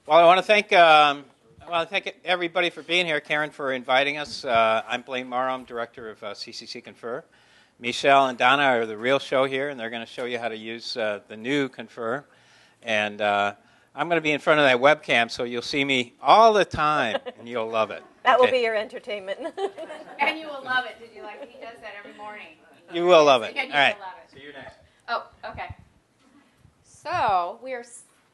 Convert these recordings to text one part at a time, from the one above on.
Well, I want to thank everybody for being here. Karen for inviting us. I'm Blaine Morrow. I'm director of CCC Confer. Michelle and Donna are the real show here, and they're going to show you how to use the new Confer. And I'm going to be in front of that webcam, so you'll see me all the time, and you'll love it. That will be your entertainment. And you will love it. Did you like? He does that every morning. You will love it. And you All right. will love it. See you next. Oh, okay. So we are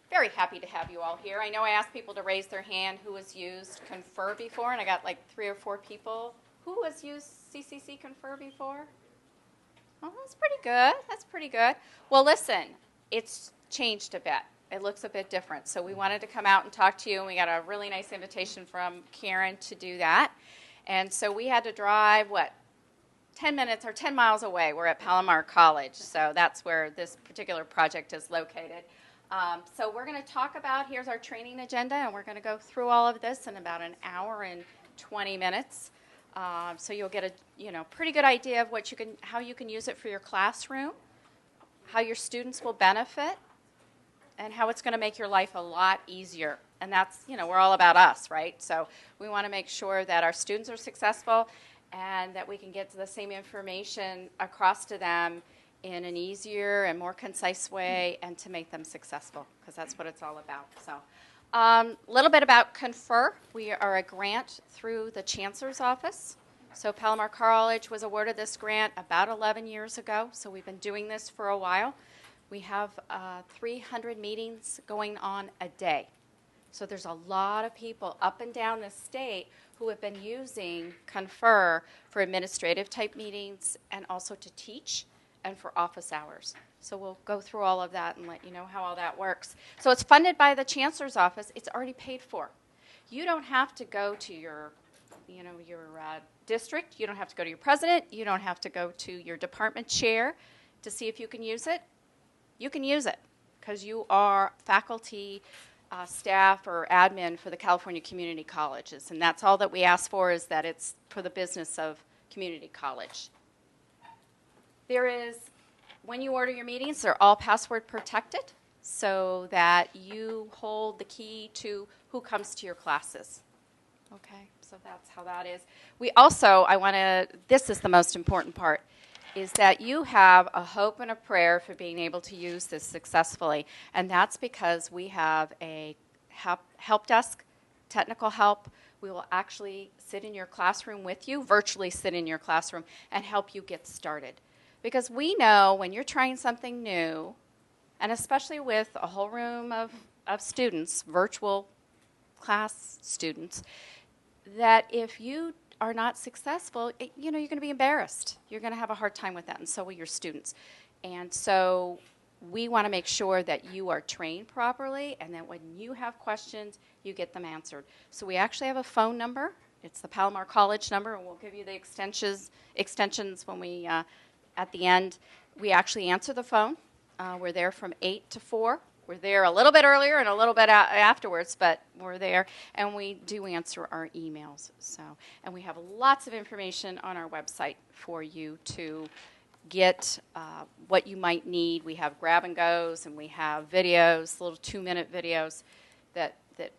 very happy to have you all here. I know I asked people to raise their hand who has used Confer before, and I got like 3 or 4 people. Who has used CCC Confer before? Oh, that's pretty good. That's pretty good. Well, listen, it's changed a bit. It looks a bit different. So we wanted to come out and talk to you, and we got a really nice invitation from Karen to do that. And so we had to drive, 10 minutes or 10 miles away. We're at Palomar College, so that's where this particular project is located. So we're going to talk about, here's our training agenda, and we're going to go through all of this in about an hour and 20 minutes. So you'll get a pretty good idea of how you can use it for your classroom, how your students will benefit, and how it's going to make your life a lot easier. And that's, we're all about us, right? So we want to make sure that our students are successful and that we can get to the same information across to them in an easier and more concise way and to make them successful, because that's what it's all about. So a little bit about Confer. We are a grant through the Chancellor's Office. So Palomar College was awarded this grant about 11 years ago, so we've been doing this for a while. We have 300 meetings going on a day. So there's a lot of people up and down the state who have been using Confer for administrative type meetings and also to teach and for office hours. So we'll go through all of that and let you know how all that works. So it's funded by the Chancellor's Office. It's already paid for. You don't have to go to your district. You don't have to go to your president. You don't have to go to your department chair to see if you can use it. You can use it because you are faculty, staff, or admin for the California Community Colleges. And that's all that we ask for, is that it's for the business of community college. When you order your meetings, they're all password protected so that you hold the key to who comes to your classes. Okay, so that's how that is. We also, this is the most important part, is that you have a hope and a prayer for being able to use this successfully. And that's because we have a help desk, technical help. We will actually sit in your classroom with you, virtually sit in your classroom, and help you get started. Because we know when you're trying something new, and especially with a whole room of students, virtual class students, that if you are not successful, you're going to be embarrassed. You're going to have a hard time with that, and so will your students. And so we want to make sure that you are trained properly and that when you have questions, you get them answered. So we actually have a phone number. It's the Palomar College number, and we'll give you the extensions when we, at the end, we actually answer the phone. We're there from 8 to 4. We're there a little bit earlier and a little bit afterwards, but we're there, and we do answer our emails. And we have lots of information on our website for you to get what you might need. We have grab and goes, and we have videos, little 2-minute videos that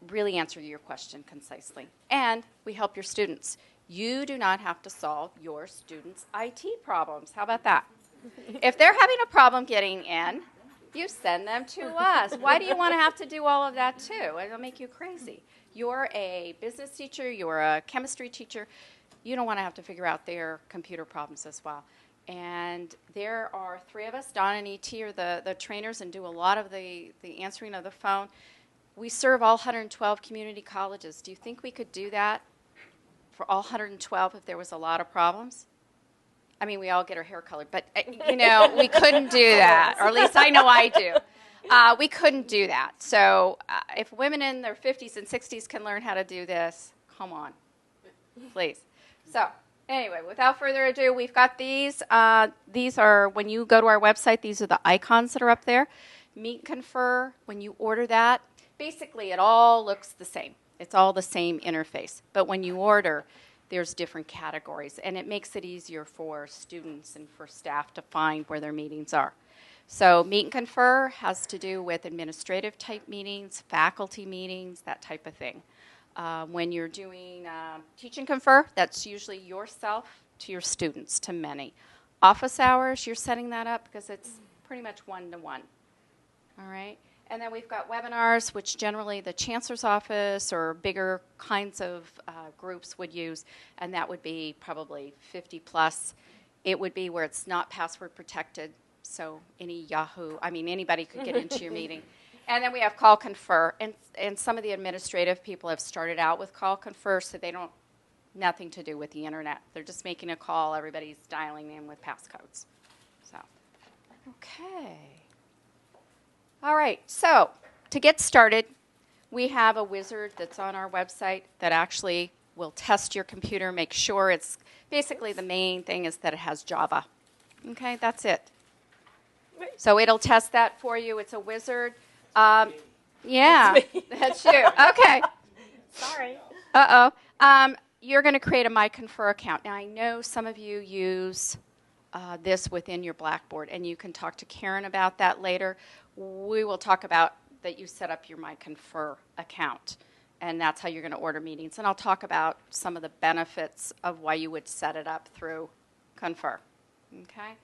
really answer your question concisely. And we help your students. You do not have to solve your students' IT problems. How about that? If they're having a problem getting in, you send them to us. Why do you want to have to do all of that too? It'll make you crazy. You're a business teacher, you're a chemistry teacher. You don't want to have to figure out their computer problems as well. And there are 3 of us. Don and E.T. are the trainers and do a lot of the answering of the phone. We serve all 112 community colleges. Do you think we could do that for all 112 if there was a lot of problems? I mean, we all get our hair colored, but, we couldn't do that, or at least I know I do. We couldn't do that. So if women in their 50s and 60s can learn how to do this, come on, please. So anyway, without further ado, we've got these. These are, when you go to our website, these are the icons that are up there. Meet Confer, when you order that, basically it all looks the same. It's all the same interface. But when you order, there's different categories, and it makes it easier for students and for staff to find where their meetings are. So Meet and Confer has to do with administrative type meetings, faculty meetings, that type of thing. When you're doing Teach and Confer, that's usually yourself to your students, to many. Office hours, you're setting that up because it's pretty much one-to-one. All right? And then we've got webinars, which generally the chancellor's office or bigger kinds of groups would use, and that would be probably 50 plus. It would be where it's not password protected, so anybody could get into your meeting. And then we have Call Confer, and some of the administrative people have started out with Call Confer, so they don't, nothing to do with the internet. They're just making a call, everybody's dialing in with passcodes. So, okay. All right, so to get started, we have a wizard that's on our website that actually will test your computer, make sure it's, basically the main thing is that it has Java. Okay, that's it. So it'll test that for you. It's a wizard. Yeah, that's you. Okay. Sorry. Uh-oh. You're going to create a MyConfer account. Now, I know some of you use this within your Blackboard, and you can talk to Karen about that later. We will talk about that you set up your MyConfer account, and that's how you're going to order meetings. And I'll talk about some of the benefits of why you would set it up through Confer. Okay?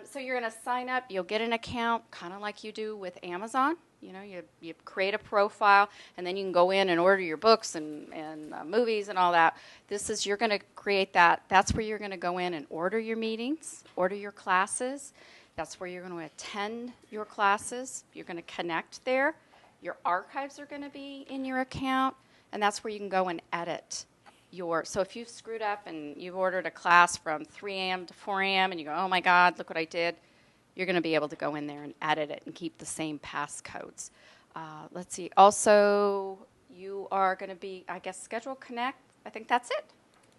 So you're going to sign up. You'll get an account, kind of like you do with Amazon. You know, you create a profile, and then you can go in and order your books and movies and all that. You're going to create that. That's where you're going to go in and order your meetings, order your classes. That's where you're going to attend your classes. You're going to connect there. Your archives are going to be in your account, and that's where you can go and edit so if you've screwed up and you've ordered a class from 3 a.m. to 4 a.m. and you go, oh my God, look what I did, you're going to be able to go in there and edit it and keep the same passcodes. Let's see. Also, you are going to be, I guess, Schedule Connect. I think that's it.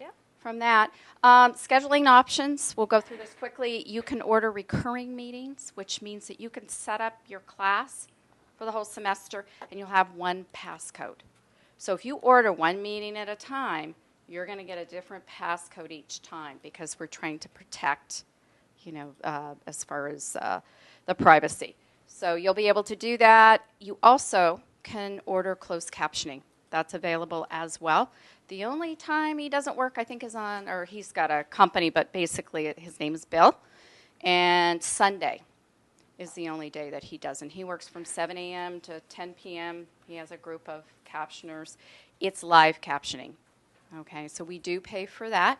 Yeah. From that. Scheduling options, we'll go through this quickly. You can order recurring meetings, which means that you can set up your class for the whole semester, and you'll have one passcode. So if you order one meeting at a time, you're going to get a different passcode each time because we're trying to protect, as far as the privacy. So you'll be able to do that. You also can order closed captioning. That's available as well. The only time he doesn't work, I think, is he's got a company, but basically his name is Bill. And Sunday is the only day that he doesn't. He works from 7 a.m. to 10 p.m. He has a group of captioners. It's live captioning. Okay, so we do pay for that.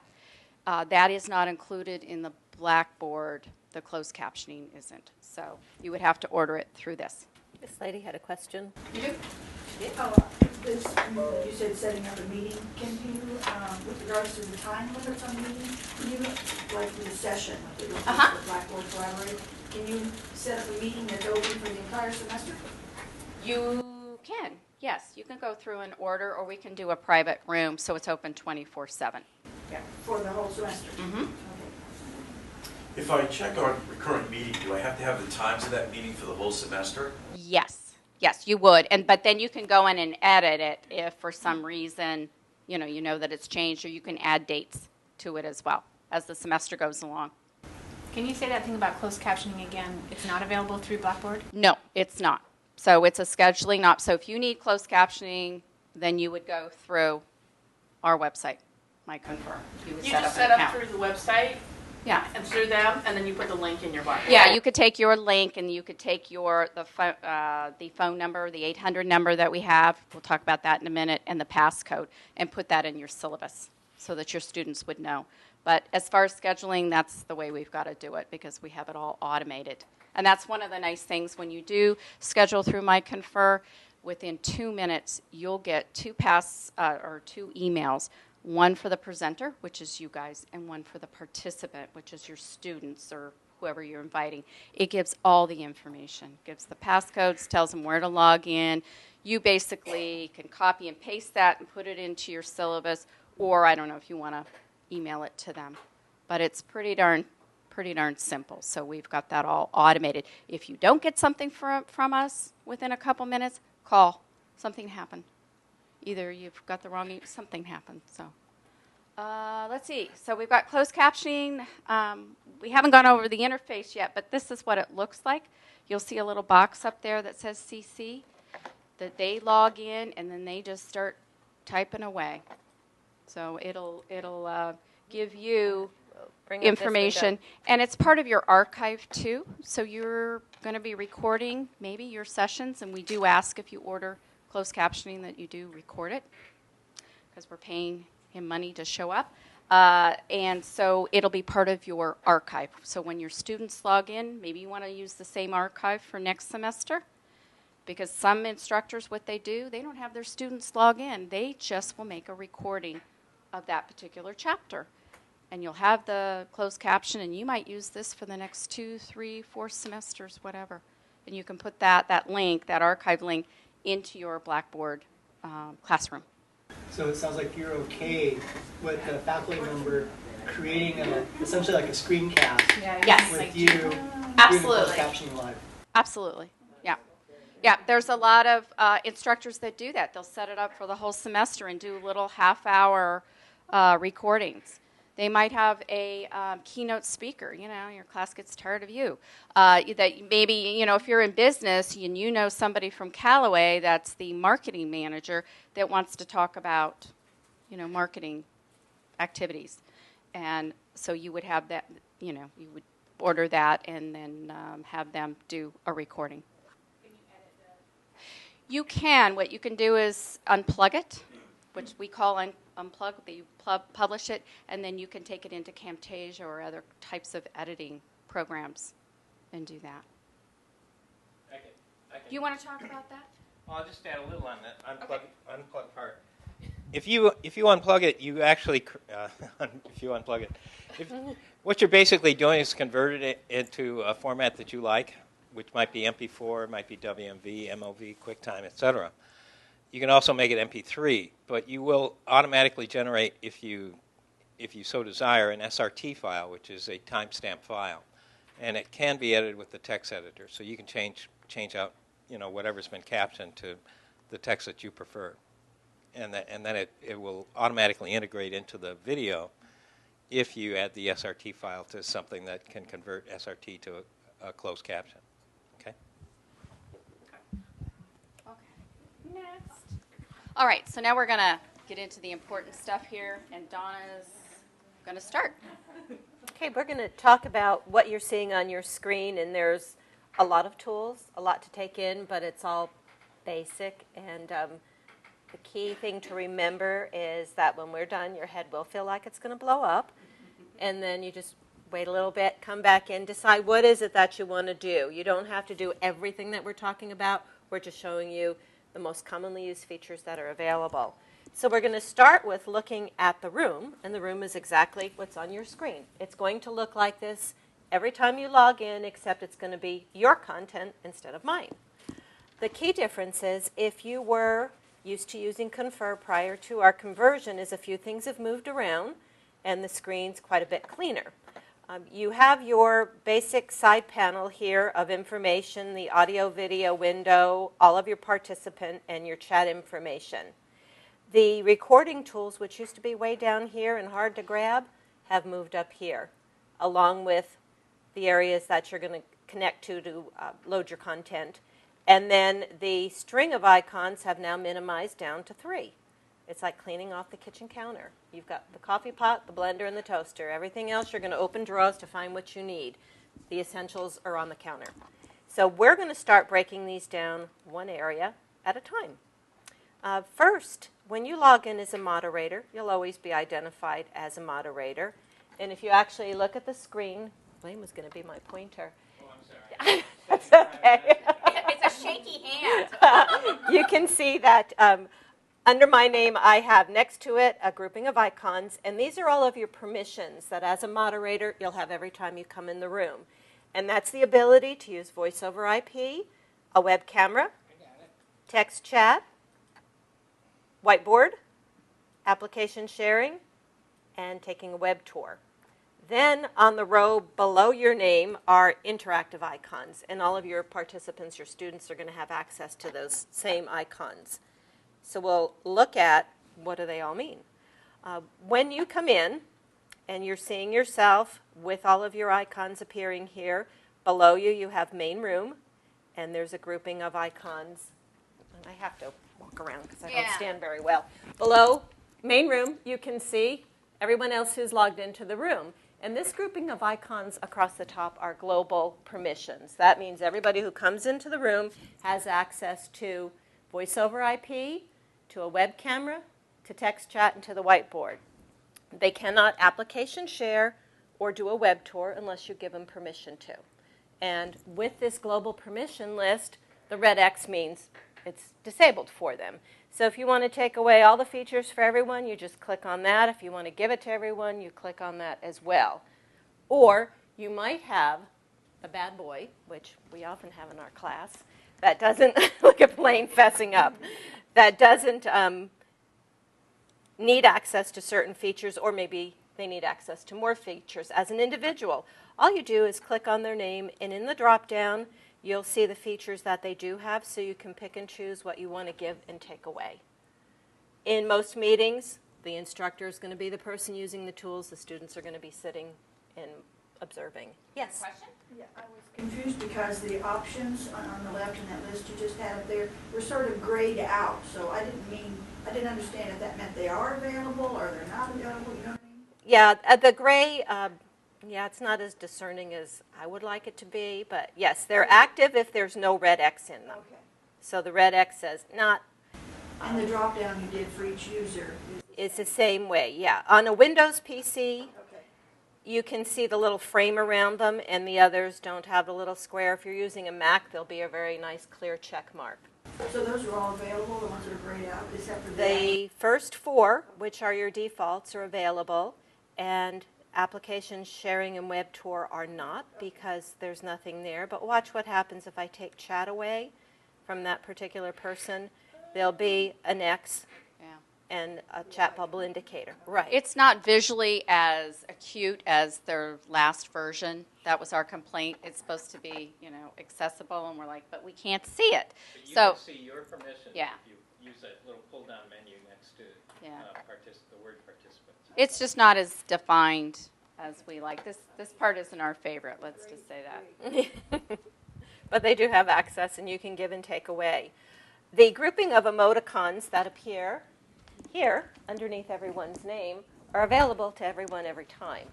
That is not included in the Blackboard. The closed captioning isn't. So you would have to order it through this. This lady had a question. You do? You said setting up a meeting. Can you, with regards to the time limits on the meeting, can you, like for the session, like the Blackboard Collaborate, can you set up a meeting that's open for the entire semester? You can, yes. You can go through an order, or we can do a private room so it's open 24/7. Yeah, for the whole semester. Mm-hmm. Okay. If I check on recurrent meeting, do I have to have the times of that meeting for the whole semester? Yes. Yes, you would. But then you can go in and edit it if for some reason, you know that it's changed, or you can add dates to it as well as the semester goes along. Can you say that thing about closed captioning again? It's not available through Blackboard? No, it's not. So it's a scheduling op. So if you need closed captioning, then you would go through our website, MyConfer. You would just an set up account. through the website Yeah. and through them, and then you put the link in your Blackboard. Yeah, you could take your link, and you could take the phone number, the 800 number that we have. We'll talk about that in a minute, and the passcode, and put that in your syllabus so that your students would know. But as far as scheduling, that's the way we've got to do it because we have it all automated. And that's one of the nice things when you do schedule through MyConfer. Within 2 minutes, you'll get two emails. One for the presenter, which is you guys, and one for the participant, which is your students or whoever you're inviting. It gives all the information. Gives the passcodes, tells them where to log in. You basically can copy and paste that and put it into your syllabus, or I don't know if you want to email it to them. But it's pretty darn simple. So we've got that all automated. If you don't get something from us within a couple minutes, call. Something happened. Either you've got the wrong, something happened. So, Let's see. So we've got closed captioning. We haven't gone over the interface yet, but this is what it looks like. You'll see a little box up there that says CC, that they log in, and then they just start typing away. So it'll give you Bring up this information, window. and it's part of your archive too. So you're going to be recording maybe your sessions, and we do ask if you order closed captioning that you do record it, because we're paying him money to show up. And so it'll be part of your archive. So when your students log in, maybe you want to use the same archive for next semester, because some instructors, what they do, they don't have their students log in. They just will make a recording of that particular chapter. And you'll have the closed caption, and you might use this for the next 2, 3, 4 semesters, whatever. And you can put that link, that archive link, into your Blackboard classroom. So it sounds like you're okay with the faculty member creating essentially like a screencast Yes. with you doing the Absolutely. closed captioning live. Absolutely. Yeah. Yeah, there's a lot of instructors that do that. They'll set it up for the whole semester and do little half-hour recordings. They might have a keynote speaker. You know, your class gets tired of you. That maybe, you know, if you're in business and you know somebody from Callaway that's the marketing manager that wants to talk about, you know, marketing activities. And so you would have that, you know, you would order that and then have them do a recording. Can you edit that? You can. What you can do is unplug it, which we call unplug. You publish it, and then you can take it into Camtasia or other types of editing programs and do that. I can, Do you want to talk about that? Well, I'll just add a little on that unplug part. If you unplug it, you actually if you unplug it, what you're basically doing is converting it into a format that you like, which might be MP4, might be WMV, MOV, QuickTime, etc. You can also make it MP3, but you will automatically generate, if you so desire, an SRT file, which is a timestamp file, and it can be edited with the text editor. So you can change out, you know, whatever's been captioned to the text that you prefer, and then it will automatically integrate into the video if you add the SRT file to something that can convert SRT to a closed caption. Okay. Next. All right, so now we're going to get into the important stuff here, and Donna's going to start. Okay, we're going to talk about what you're seeing on your screen, and there's a lot of tools, a lot to take in, but it's all basic. And the key thing to remember is that when we're done, your head will feel like it's going to blow up, and then you just wait a little bit, come back in, decide what is it that you want to do. You don't have to do everything that we're talking about. We're just showing you the most commonly used features that are available. So we're going to start with looking at the room, and the room is exactly what's on your screen. It's going to look like this every time you log in, except it's going to be your content instead of mine. The key difference is if you were used to using Confer prior to our conversion is a few things have moved around, and the screen's quite a bit cleaner. You have your basic side panel here of information, the audio, video window, all of your participant, and your chat information. The recording tools, which used to be way down here and hard to grab, have moved up here, along with the areas that you're going to connect to load your content. And then the string of icons have now minimized down to 3. It's like cleaning off the kitchen counter. You've got the coffee pot, the blender, and the toaster. Everything else, you're going to open drawers to find what you need. The essentials are on the counter. So we're going to start breaking these down one area at a time. First, when you log in as a moderator, you'll always be identified as a moderator. And if you actually look at the screen, Blaine was going to be my pointer. Oh, I'm sorry. That's okay. It's a shaky hand. You can see that under my name, I have next to it a grouping of icons, and these are all of your permissions that as a moderator, you'll have every time you come in the room. And that's the ability to use voice over IP, a web camera, text chat, whiteboard, application sharing, and taking a web tour. Then on the row below your name are interactive icons, and all of your participants, your students, are going to have access to those same icons. So we'll look at what do they all mean. When you come in and you're seeing yourself with all of your icons appearing here, below you you have main room, and there's a grouping of icons. And I have to walk around because I don't stand very well. Below main room, you can see everyone else who's logged into the room. And this grouping of icons across the top are global permissions. That means everybody who comes into the room has access to voice over IP, to a web camera, to text chat, and to the whiteboard. They cannot application share or do a web tour unless you give them permission to. And with this global permission list, the red X means it's disabled for them. So if you want to take away all the features for everyone, you just click on that. If you want to give it to everyone, you click on that as well. Or you might have a bad boy, which we often have in our class, that doesn't, look at Blaine fessing up, that doesn't need access to certain features, or maybe they need access to more features as an individual. All you do is click on their name, and in the drop-down, you'll see the features that they do have, so you can pick and choose what you want to give and take away. In most meetings, the instructor is going to be the person using the tools. The students are going to be sitting and observing. Yes? Question? Yeah, I was confused because the options on the left in that list you just had up there were sort of grayed out. So I didn't understand if that meant they are available or they're not available. You know what I mean? Yeah, the gray, yeah, it's not as discerning as I would like it to be. But yes, they're active if there's no red X in them. Okay. So the red X says not. And the drop down you did for each user It's the same way, yeah. On a Windows PC, okay. you can see the little frame around them, and the others don't have the little square. If you're using a Mac, there'll be a very nice clear check mark. So those are all available, the ones that are grayed out, except for The first four, which are your defaults, are available, and application sharing and web tour are not because there's nothing there. But watch what happens if I take chat away from that particular person. There'll be an X and a chat bubble indicator. Right. It's not visually as acute as their last version. That was our complaint. It's supposed to be, accessible, and we're like, but we can't see it. But you So, can see your permission Yeah. if you use that little pull-down menu next to Yeah. the word participants. it's just not as defined as we like. This part isn't our favorite. Let's just say that. But they do have access, and you can give and take away. The grouping of emoticons that appear here underneath everyone's name are available to everyone every time.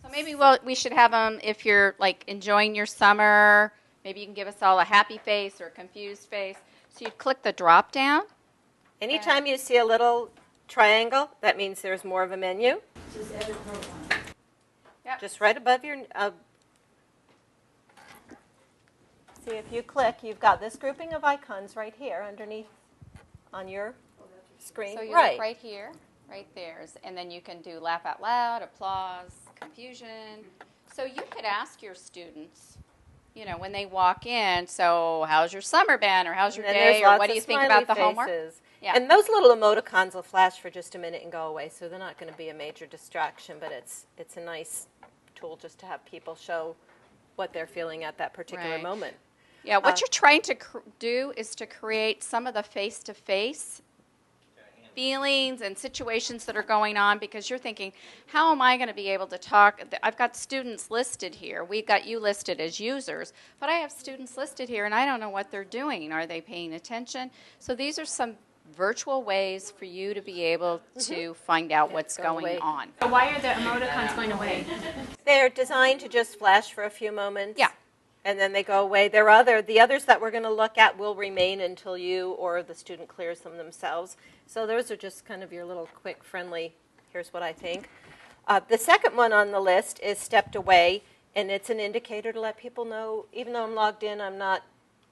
So maybe we should have them if you're enjoying your summer. Maybe you can give us all a happy face or a confused face. So you'd click the drop down. Anytime you see a little triangle, that means there's more of a menu. It says edit profile. Yep. Just right above your, see if you click, you've got this grouping of icons right here underneath on your screen. So you right. look right here, right there, and then you can do laugh out loud, applause, confusion. So you could ask your students, when they walk in, so how's your summer been, or how's your And then day, there's or lots what do of you think smiley about the homework? faces. Yeah. And those little emoticons will flash for just a minute and go away, so they're not going to be a major distraction, but it's a nice tool just to have people show what they're feeling at that particular Right. moment. Yeah, what you're trying to do is to create some of the face-to-face feelings and situations that are going on, because you're thinking, how am I going to be able to talk? I've got students listed here. We've got you listed as users, but I have students listed here, and I don't know what they're doing. Are they paying attention? So these are some virtual ways for you to be able to find out what's go going away. on. So why are the emoticons going away? They're designed to just flash for a few moments. Yeah. And then they go away. The others that we're going to look at will remain until you or the student clears them themselves. So those are just kind of your little quick, friendly, here's what I think. The second one on the list is stepped away, and it's an indicator to let people know, even though I'm logged in, I'm not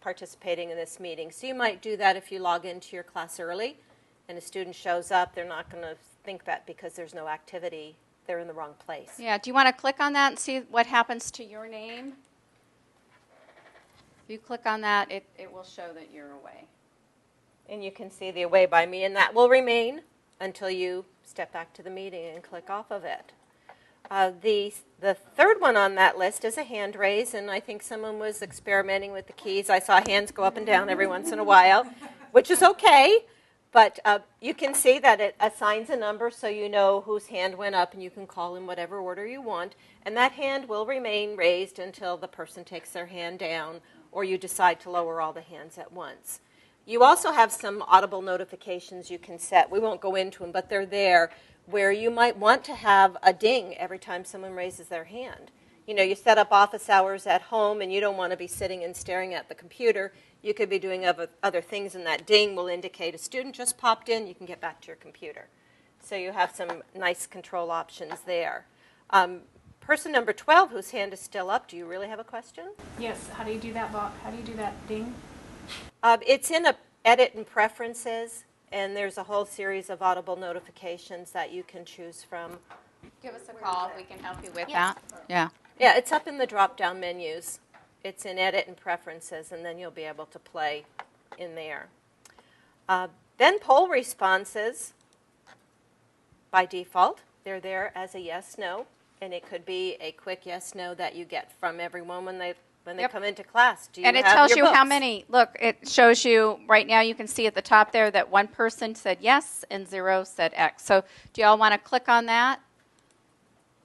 participating in this meeting. So you might do that if you log into your class early and a student shows up. They're not going to think that because there's no activity, they're in the wrong place. Yeah, do you want to click on that and see what happens to your name? If you click on that, it will show that you're away. And you can see the away by me, and that will remain until you step back to the meeting and click off of it. The third one on that list is a hand raise, and I think someone was experimenting with the keys. I saw hands go up and down every once in a while, which is okay. But you can see that it assigns a number so you know whose hand went up, and you can call in whatever order you want. And that hand will remain raised until the person takes their hand down or you decide to lower all the hands at once. You also have some audible notifications you can set. We won't go into them, but they're there, where you might want to have a ding every time someone raises their hand. You know, you set up office hours at home and you don't want to be sitting and staring at the computer. You could be doing other things, and that ding will indicate a student just popped in. You can get back to your computer. So you have some nice control options there. Person number 12, whose hand is still up, do you really have a question? Yes, how do you do that, Bob? How do you do that ding? It's in a Edit and Preferences, and there's a whole series of audible notifications that you can choose from. Give us a call. We can help you with Yes. that. Yeah. Yeah, it's up in the drop-down menus. It's in Edit and Preferences, and then you'll be able to play in there. Then poll responses, by default, they're there as a yes/no, and it could be a quick yes/no that you get from everyone when they Yep. come into class. Do you And it have tells your you how books? many. Look, it shows you right now. You can see at the top there that one person said yes and 0 said X. So do y'all want to click on that?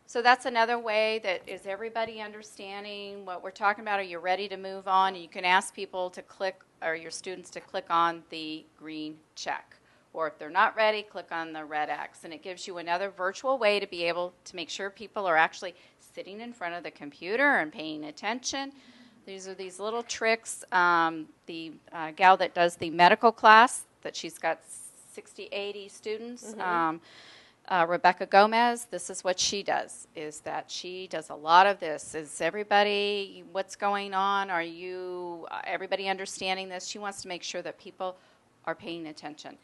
So that's another way that is everybody understanding what we're talking about. Are you ready to move on? And you can ask people to click, or your students to click on the green check. Or if they're not ready, click on the red X. And it gives you another virtual way to be able to make sure people are actually sitting in front of the computer and paying attention. These are these little tricks. The gal that does the medical class, that she's got 60, 80 students, Rebecca Gomez, this is what she does, is that she does a lot of this. Is everybody, what's going on? Are you, everybody understanding this? She wants to make sure that people are paying attention.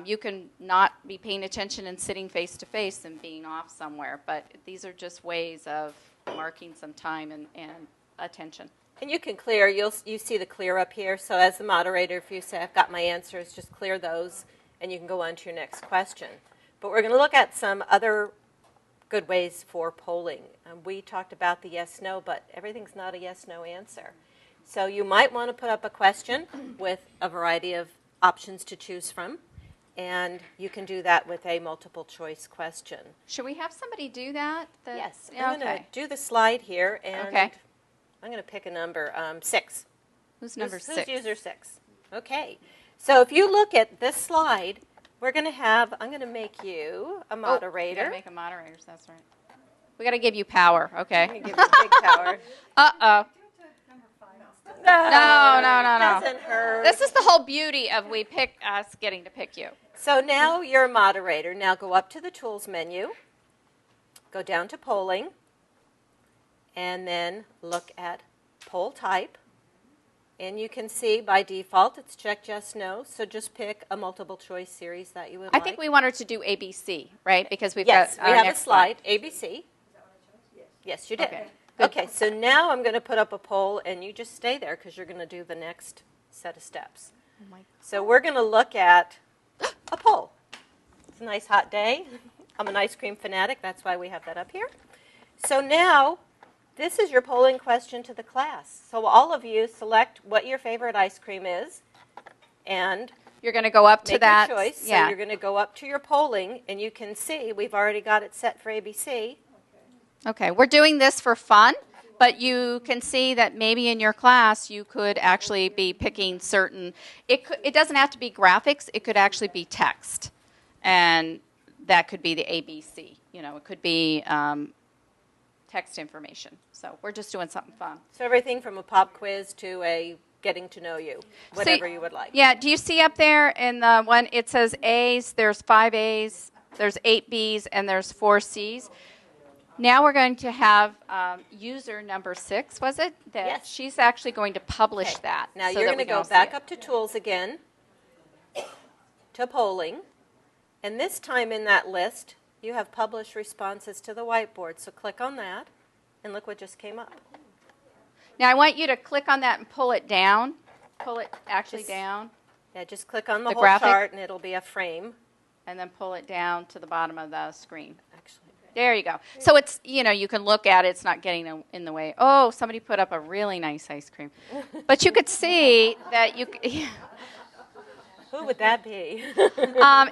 You can not be paying attention and sitting face to face and being off somewhere, but these are just ways of marking some time and attention. And you can clear, you see the clear up here, so as the moderator, if you say, I've got my answers, just clear those, and you can go on to your next question. But we're going to look at some other good ways for polling. We talked about the yes/no, but everything's not a yes/no answer. So you might want to put up a question with a variety of options to choose from, and you can do that with a multiple choice question. Should we have somebody do that? Yes, I'm going to Okay. do the slide here, and Okay. I'm going to pick a number, 6. Who's number Who's 6? user 6? Okay. So if you look at this slide, we're going to have, I'm going to make you a Oh, you moderator. gotta make a moderator, that's right. We got to give you power, I'm okay? going to give you big power. Uh-oh. No. Doesn't hurt. This is the whole beauty of us getting to pick you. So now you're a moderator. Now go up to the Tools menu, go down to Polling, and then look at Poll Type. And you can see by default it's checked yes, no. So just pick a multiple choice series that you would I like. think we want her to do ABC, right? Because we've Yes, got we our have a next slide, ABC. Yes, you did. Okay, good. Okay, so now I'm going to put up a poll, and you just stay there because you're going to do the next set of steps. Oh my- So we're going to look at a poll. It's a nice hot day. I'm an ice cream fanatic. That's why we have that up here. So now, this is your polling question to the class. So all of you select what your favorite ice cream is and You're going to go up to make that. your choice. Yeah. So you're going to go up to your polling, and you can see we've already got it set for ABC. Okay, we're doing this for fun, but you can see that maybe in your class you could actually be picking certain, it doesn't have to be graphics, it could actually be text. And that could be the ABC, it could be text information. So we're just doing something fun. So everything from a pop quiz to a getting to know you, whatever you would like. Yeah, do you see up there in the one, it says A's, there's 5 A's, there's 8 B's, and there's 4 C's. Now we're going to have user number 6, was it? That Yes. She's actually going to publish Okay. that. Now so you're that going we to can go all see back it. up to Tools again, to Polling, and this time in that list, you have published responses to the whiteboard. So click on that, and look what just came up. Now I want you to click on that and pull it down. Pull it actually Just- down, Yeah, just click on the The whole graphic? chart, and it'll be a frame. and then pull it down to the bottom of the screen. Actually, There you go. So it's, you can look at it. It's not getting in the way. Oh, somebody put up a really nice ice cream. But you could see that Who would that be?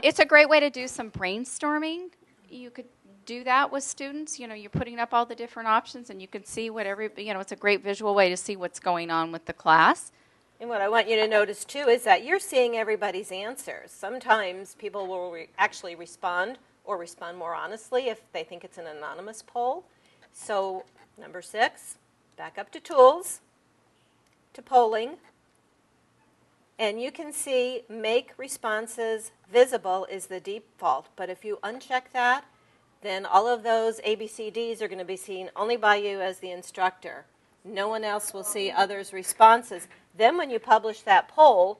It's a great way to do some brainstorming. You could do that with students. You're putting up all the different options, and you can see it's a great visual way to see what's going on with the class. And what I want you to notice, too, is that you're seeing everybody's answers. Sometimes people will actually respond or respond more honestly if they think it's an anonymous poll. So, number 6, back up to tools, to polling. And you can see make responses visible is the default. But if you uncheck that, then all of those ABCDs are going to be seen only by you as the instructor. No one else will see others' responses. Then when you publish that poll,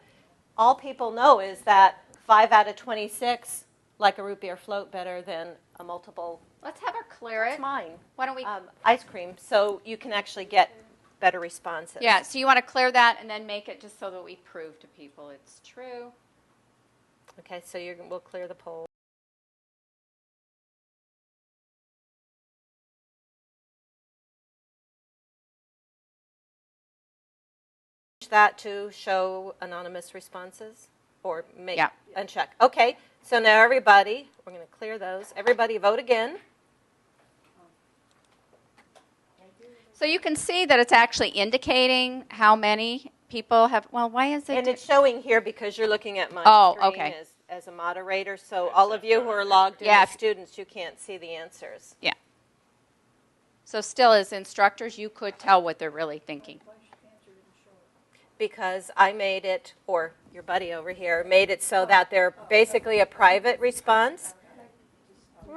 all people know is that 5 out of 26 like a root beer float better than a multiple. Let's have her clear it. It's mine. Why don't we? Ice cream. So you can actually get better responses. Yeah, so you want to clear that and then make it just so that we prove to people it's true. Okay, so we'll clear the poll. That to show anonymous responses or make uncheck. Okay, so now everybody, we're going to clear those. Everybody vote again. So you can see that it's actually indicating how many people have, well, why is it? And it's showing here because you're looking at my screen as a moderator. So all of you who are logged in as students, you can't see the answers. Yeah. So still as instructors, you could tell what they're really thinking. Because I made it, or your buddy over here, made it so that they're basically a private response.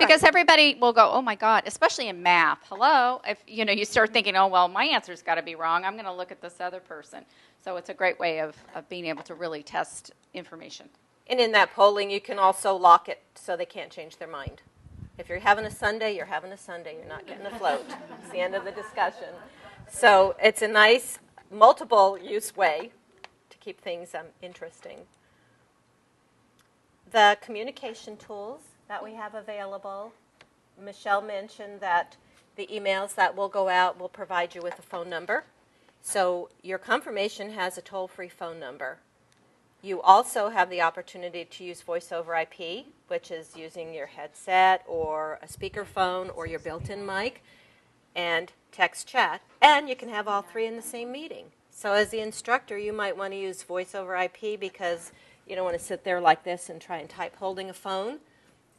Because everybody will go, oh my God, especially in math. Hello, if you start thinking, oh well, my answer's got to be wrong. I'm going to look at this other person. So it's a great way of being able to really test information. And in that polling, you can also lock it so they can't change their mind. If you're having a Sunday, you're having a Sunday. You're not getting a float. It's the end of the discussion. So it's a nice multiple use way to keep things interesting. The communication tools that we have available, Michelle mentioned that the emails that will go out will provide you with a phone number. So your confirmation has a toll-free phone number. You also have the opportunity to use voice over IP, which is using your headset or a speakerphone or your built-in mic, and text chat, and you can have all three in the same meeting. So as the instructor, you might want to use voice over IP because you don't want to sit there like this and try and type holding a phone,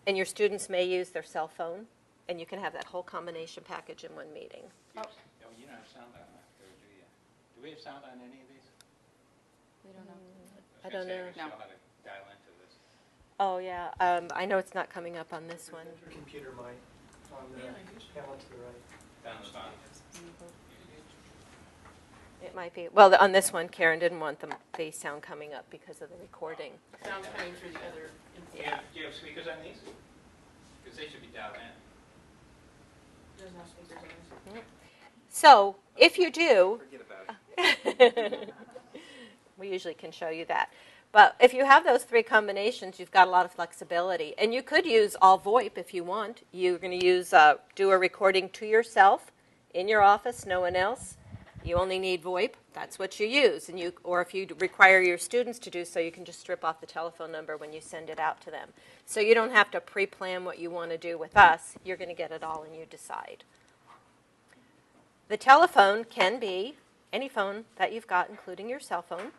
and your students may use their cell phone, and you can have that whole combination package in one meeting. Oh, you don't have sound on that, do you? Do we have sound on any of these? We don't know. I don't know. No. How to dial into this. Oh, yeah. I know it's not coming up on this one. Your computer might on the panel to the right. Down the bottom. It might be. Well, on this one, Karen didn't want the sound coming up because of the recording. Sounds coming through the other input. Do you have speakers on these? Because they should be dialed in. There's no speakers on this. So if you do, Forget about it. we usually can show you that. But if you have those three combinations, you've got a lot of flexibility. And you could use all VoIP if you want. You're going to use do a recording to yourself in your office, no one else. You only need VoIP. That's what you use. And or if you require your students to do so, you can just strip off the telephone number when you send it out to them. So you don't have to pre-plan what you want to do with us. You're going to get it all and you decide. The telephone can be any phone that you've got, including your cell phone.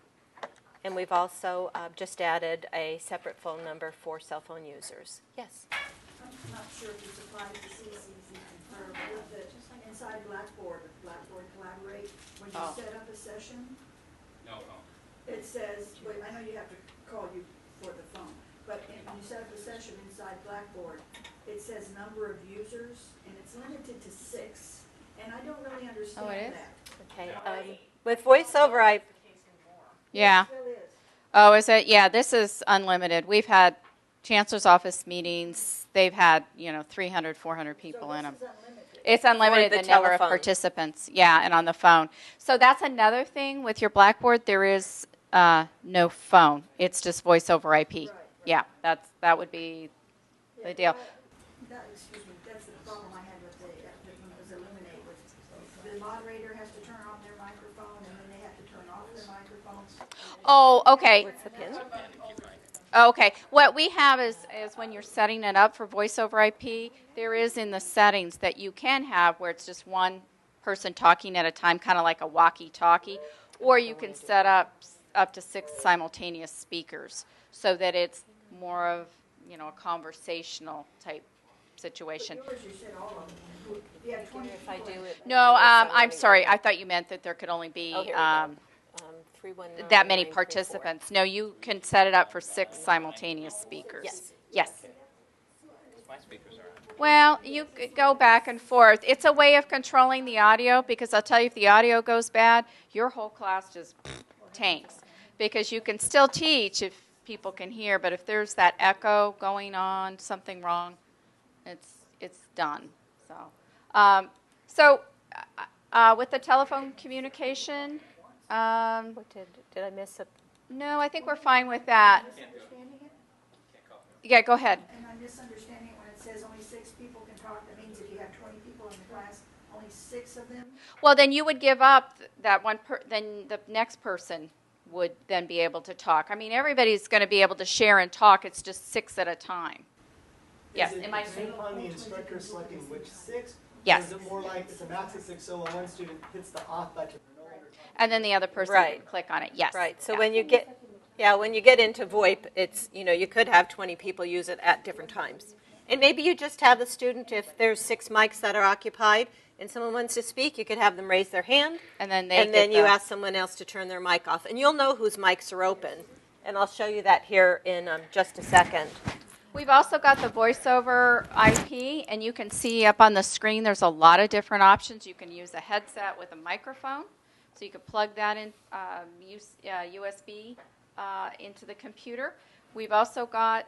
And we've also just added a separate phone number for cell phone users. Yes? I'm not sure if it's applied to CCC Confer, but with the inside Blackboard Collaborate, when you set up a session, No. it says, wait, I know you have to call you for the phone, but when you set up a session inside Blackboard, it says number of users, and it's limited to 6, and I don't really understand that. Okay. With voice over IP. Yeah. It still is. Oh, is it? Yeah, this is unlimited. We've had chancellor's office meetings. They've had, 300, 400 people in them. This is unlimited. It's unlimited, For the the number of telephone. participants. Yeah, and on the phone. So that's another thing with your Blackboard. There is no phone. It's just voice over IP. Right. Yeah, that would be the deal. Excuse me, that's the problem I had with when it was Illuminate. The moderator has to turn on their microphone, and then they have to turn off their microphones. Oh, okay. What's the pin? Okay. What we have is when you're setting it up for voice over IP, there is in the settings that you can have where it's just one person talking at a time, kind of like a walkie-talkie, or you can set up to 6 simultaneous speakers so that it's more of, a conversational type situation. Yours, you said all of them. If you have 20 If I do people, it. No, I'm sorry. I thought you meant that there could only be Oh, here we go. 319, that many 934. participants. No, you can set it up for 6 simultaneous speakers. Yes. Yes. My speakers are on. Well, you could go back and forth. It's a way of controlling the audio because I'll tell you, if the audio goes bad, your whole class just tanks. Because you can still teach if people can hear, but if there's that echo going on, something wrong, it's done. So, with the telephone communication, What did I miss a? no, I think we're fine with that. Yeah, go ahead. and I'm misunderstanding when it says only 6 people can talk, that means if you have 20 people in the class, only 6 of them? Well, then you would give up that one. Then the next person would then be able to talk. I mean, everybody's going to be able to share and talk. It's just 6 at a time. Yes, Is it am I dependent upon the instructor selecting which 6? Yes. Or is it more like it's a max of 6, so when one student hits the off button, they're no longer talking? And then the other person Right. can click on it. Yes. Right. So Yeah. when you get into VoIP, it's you could have 20 people use it at different times, and maybe you just have the student, if there's 6 mics that are occupied and someone wants to speak, you could have them raise their hand, And then they and then get you the- ask someone else to turn their mic off, and you'll know whose mics are open, and I'll show you that here in just a second. We've also got the voice over IP, and you can see up on the screen there's a lot of different options. You can use a headset with a microphone, so you could plug that in USB into the computer. We've also got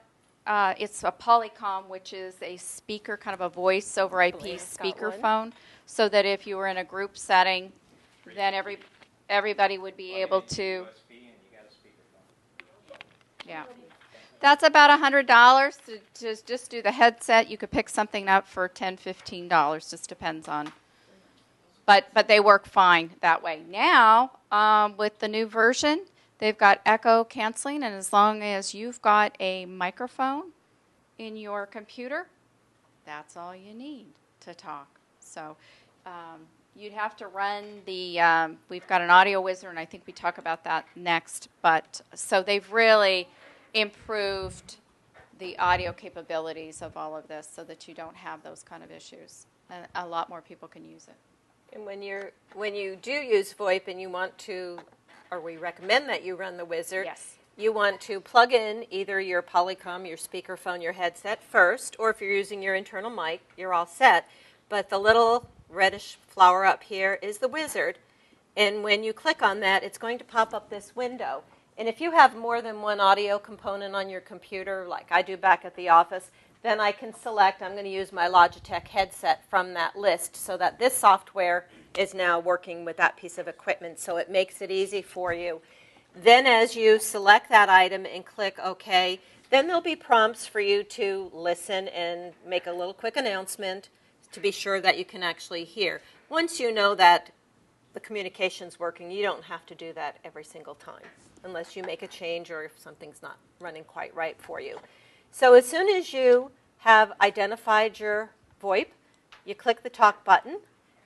it's a Polycom, which is a speaker, kind of a voice over IP Blaine's got one. speakerphone, so that if you were in a group setting, then everybody would be able to. USB and you got a speakerphone. Yeah. That's about $100 to just do the headset. You could pick something up for $10, $15. Just depends on. But they work fine that way. Now, with the new version, they've got echo canceling, and as long as you've got a microphone in your computer, that's all you need to talk. So you'd have to run the. We've got an audio wizard, and I think we talk about that next. But so they've really improved the audio capabilities of all of this so that you don't have those kind of issues, and a lot more people can use it. And when you do use VoIP and you want to, or we recommend that you run the wizard, Yes. you want to plug in either your Polycom, your speakerphone, your headset first, or if you're using your internal mic, you're all set. But the little reddish flower up here is the wizard, and when you click on that, it's going to pop up this window. And if you have more than one audio component on your computer, like I do back at the office, then I can select, I'm going to use my Logitech headset from that list so that this software is now working with that piece of equipment, so it makes it easy for you. Then as you select that item and click OK, then there'll be prompts for you to listen and make a little quick announcement to be sure that you can actually hear. Once you know that the communication's working, you don't have to do that every single time unless you make a change or if something's not running quite right for you. So as soon as you have identified your VoIP, you click the talk button,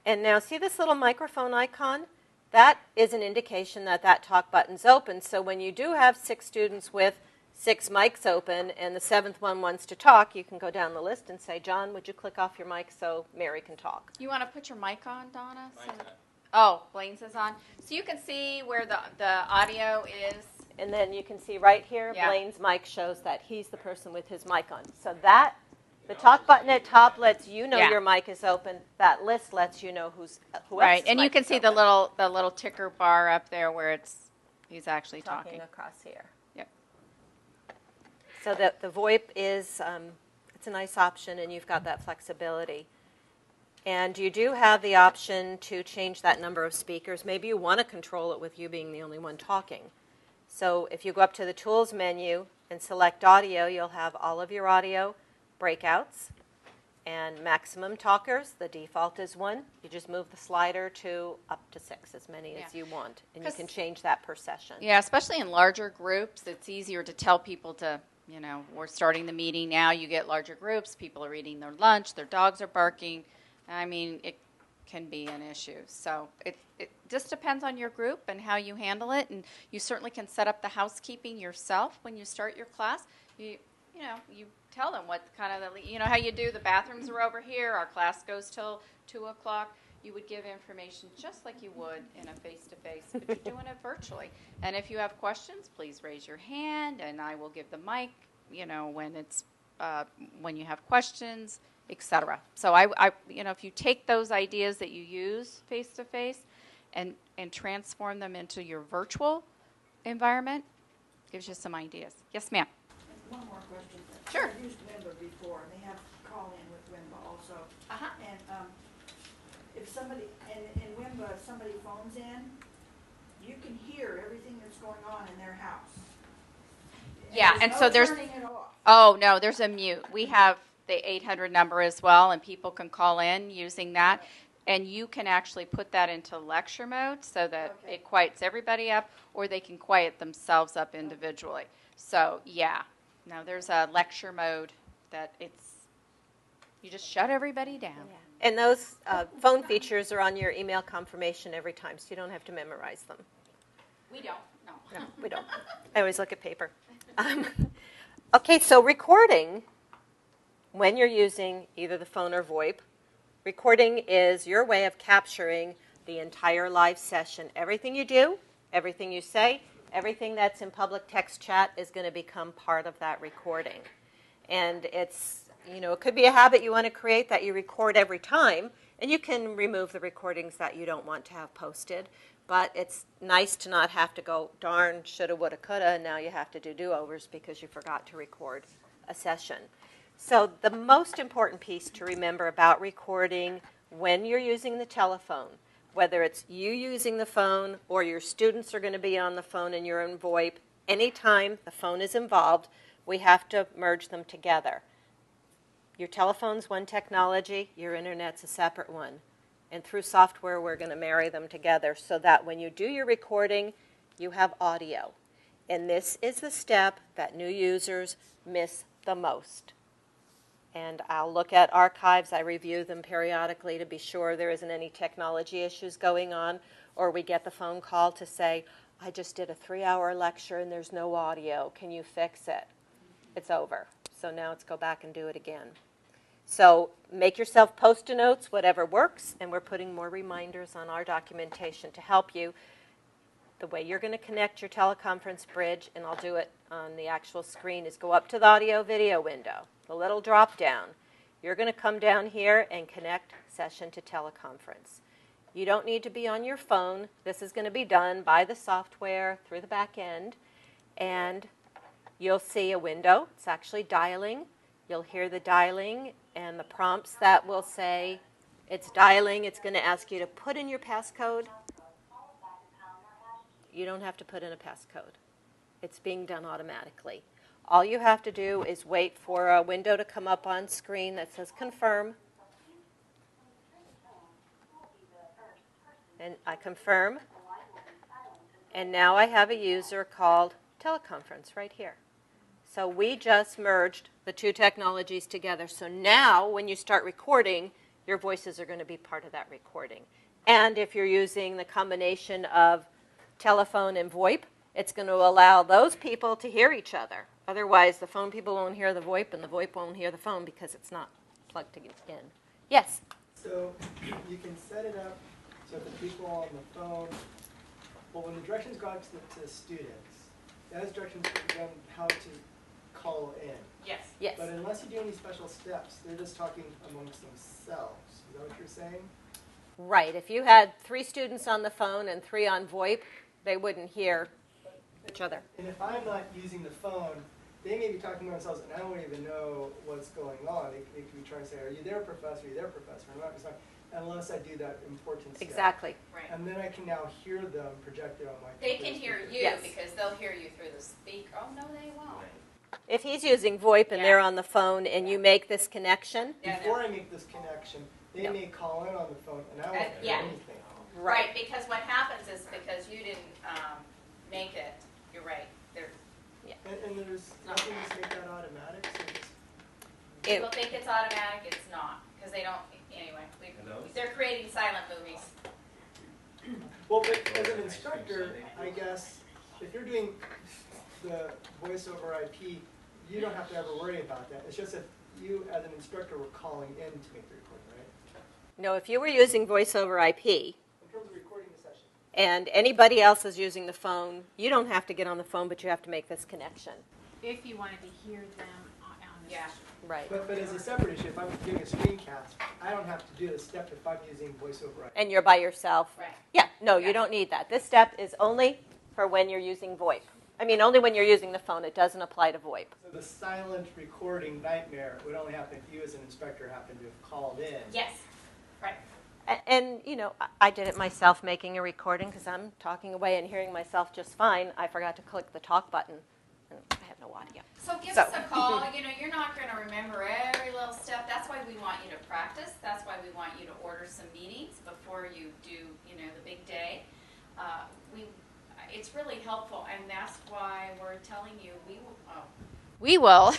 and now see this little microphone icon? That is an indication that that talk button's open. So when you do have 6 students with 6 mics open and the 7th one wants to talk, you can go down the list and say, John, would you click off your mic so Mary can talk? You want to put your mic on, Donna? Mine's on. Oh, Blaine's is on. So you can see where the audio is. And then you can see right here, Yeah. Blaine's mic shows that he's the person with his mic on. So that, the talk button at top lets you know Yeah. your mic is open. That list lets you know who Right, else's and you mic can is see open. the little ticker bar up there where he's actually talking. across here. Yep. So the VoIP is, it's a nice option, and you've got that flexibility. And you do have the option to change that number of speakers. Maybe you want to control it with you being the only one talking. So if you go up to the Tools menu and select Audio, you'll have all of your audio breakouts and maximum talkers. The default is 1. You just move the slider to up to 6, as many as Yeah. you want. And you 'Cause- can change that per session. Yeah, especially in larger groups, it's easier to tell people to You know, we're starting the meeting now. You get larger groups. People are eating their lunch. Their dogs are barking. I mean, it can be an issue. So it just depends on your group and how you handle it. And you certainly can set up the housekeeping yourself when you start your class. You tell them what kind of how you do. The bathrooms are over here. Our class goes till 2 o'clock. You would give information just like you would in a face-to-face, but you're doing it virtually. And if you have questions, please raise your hand, and I will give the mic, when you have questions, etc. So if you take those ideas that you use face-to-face and transform them into your virtual environment, gives you some ideas. Yes, ma'am. One more question. Sure. I've used Wimba before, and they have call-in with Wimba also. Uh-huh. And if somebody, in Wimba, if somebody phones in, you can hear everything that's going on in their house. Yeah, and so there's, turning it off. oh, no, there's a mute. We have the 800 number as well, and people can call in using that. And you can actually put that into lecture mode so that it quiets everybody up, or they can quiet themselves up individually. So, yeah. Now, there's a lecture mode that you just shut everybody down. Yeah. And those phone features are on your email confirmation every time, so you don't have to memorize them. We don't, no. No, we don't. I always look at paper. Okay, so recording, when you're using either the phone or VoIP, recording is your way of capturing the entire live session. Everything you do, everything you say, everything that's in public text chat is going to become part of that recording. And it's, it could be a habit you want to create that you record every time, and you can remove the recordings that you don't want to have posted. But it's nice to not have to go, darn, shoulda, woulda, coulda, and now you have to do do-overs because you forgot to record a session. So the most important piece to remember about recording when you're using the telephone, whether it's you using the phone or your students are going to be on the phone and you're in VoIP, anytime the phone is involved, we have to merge them together. Your telephone's one technology, your internet's a separate one. And through software, we're going to marry them together so that when you do your recording, you have audio. And this is the step that new users miss the most. And I'll look at archives. I review them periodically to be sure there isn't any technology issues going on, or we get the phone call to say, I just did a 3-hour lecture and there's no audio. Can you fix it? It's over. So now let's go back and do it again. So make yourself post-it notes, whatever works, and we're putting more reminders on our documentation to help you. The way you're going to connect your teleconference bridge, and I'll do it on the actual screen, is go up to the audio-video window, the little drop-down. You're going to come down here and connect session to teleconference. You don't need to be on your phone. This is going to be done by the software through the back end, and you'll see a window. It's actually dialing. You'll hear the dialing and the prompts that will say it's dialing. It's going to ask you to put in your passcode. You don't have to put in a passcode. It's being done automatically. All you have to do is wait for a window to come up on screen that says confirm. And I confirm. And now I have a user called teleconference right here. So we just merged the two technologies together. So now when you start recording, your voices are going to be part of that recording. And if you're using the combination of telephone and VoIP, it's going to allow those people to hear each other. Otherwise, the phone people won't hear the VoIP and the VoIP won't hear the phone because it's not plugged in. Yes? So you can set it up so that the people on the phone, well, when the directions go out to the students, those directions give them how to call in. Yes. Yes. But unless you do any special steps, they're just talking amongst themselves. Is that what you're saying? Right. If you had 3 students on the phone and 3 on VoIP, they wouldn't hear each other. And if I'm not using the phone, they may be talking to themselves, and I don't even know what's going on. They could be trying to say, are you there, professor? Are you there, professor? I'm not responding unless I do that important step. Exactly. Right. And then I can now hear them projected on my They computer can hear speaker. you Yes. because they'll hear you through the speaker. Oh, no, they won't. If he's using VoIP and Yeah. they're on the phone and you make this connection, Yeah, no. Before I make this connection, they No. may call in on the phone, and I won't hear yeah. anything. Right, because what happens is because you didn't make it, you're right. They're, Yeah. And there's nothing to make that automatic, so just People think it's automatic, it's not, because they don't, anyway, they're creating silent movies. well, but as an instructor, I guess, if you're doing the voice over IP, you don't have to ever worry about that. It's just if you, as an instructor, were calling in to make the recording, right? No, if you were using voice over IP In terms of recording the session. and anybody else is using the phone, you don't have to get on the phone, but you have to make this connection. If you wanted to hear them on the Yeah. Right. But as a separate issue, if I'm doing a screencast, I don't have to do this step if I'm using voice over IP. And you're by yourself. Right. Yeah, no, Yeah. you don't need that. This step is only for when you're using VoIP. I mean, only when you're using the phone. It doesn't apply to VoIP. So the silent recording nightmare would only happen if you as an instructor happened to have called in. Yes, right. And you know, I did it myself making a recording because I'm talking away and hearing myself just fine. I forgot to click the talk button, and I have no audio. So give So- us a call. You know, you're not going to remember every little step. That's why we want you to practice. That's why we want you to order some meetings before you do, you know, the big day. It's really helpful, and that's why we're telling you we will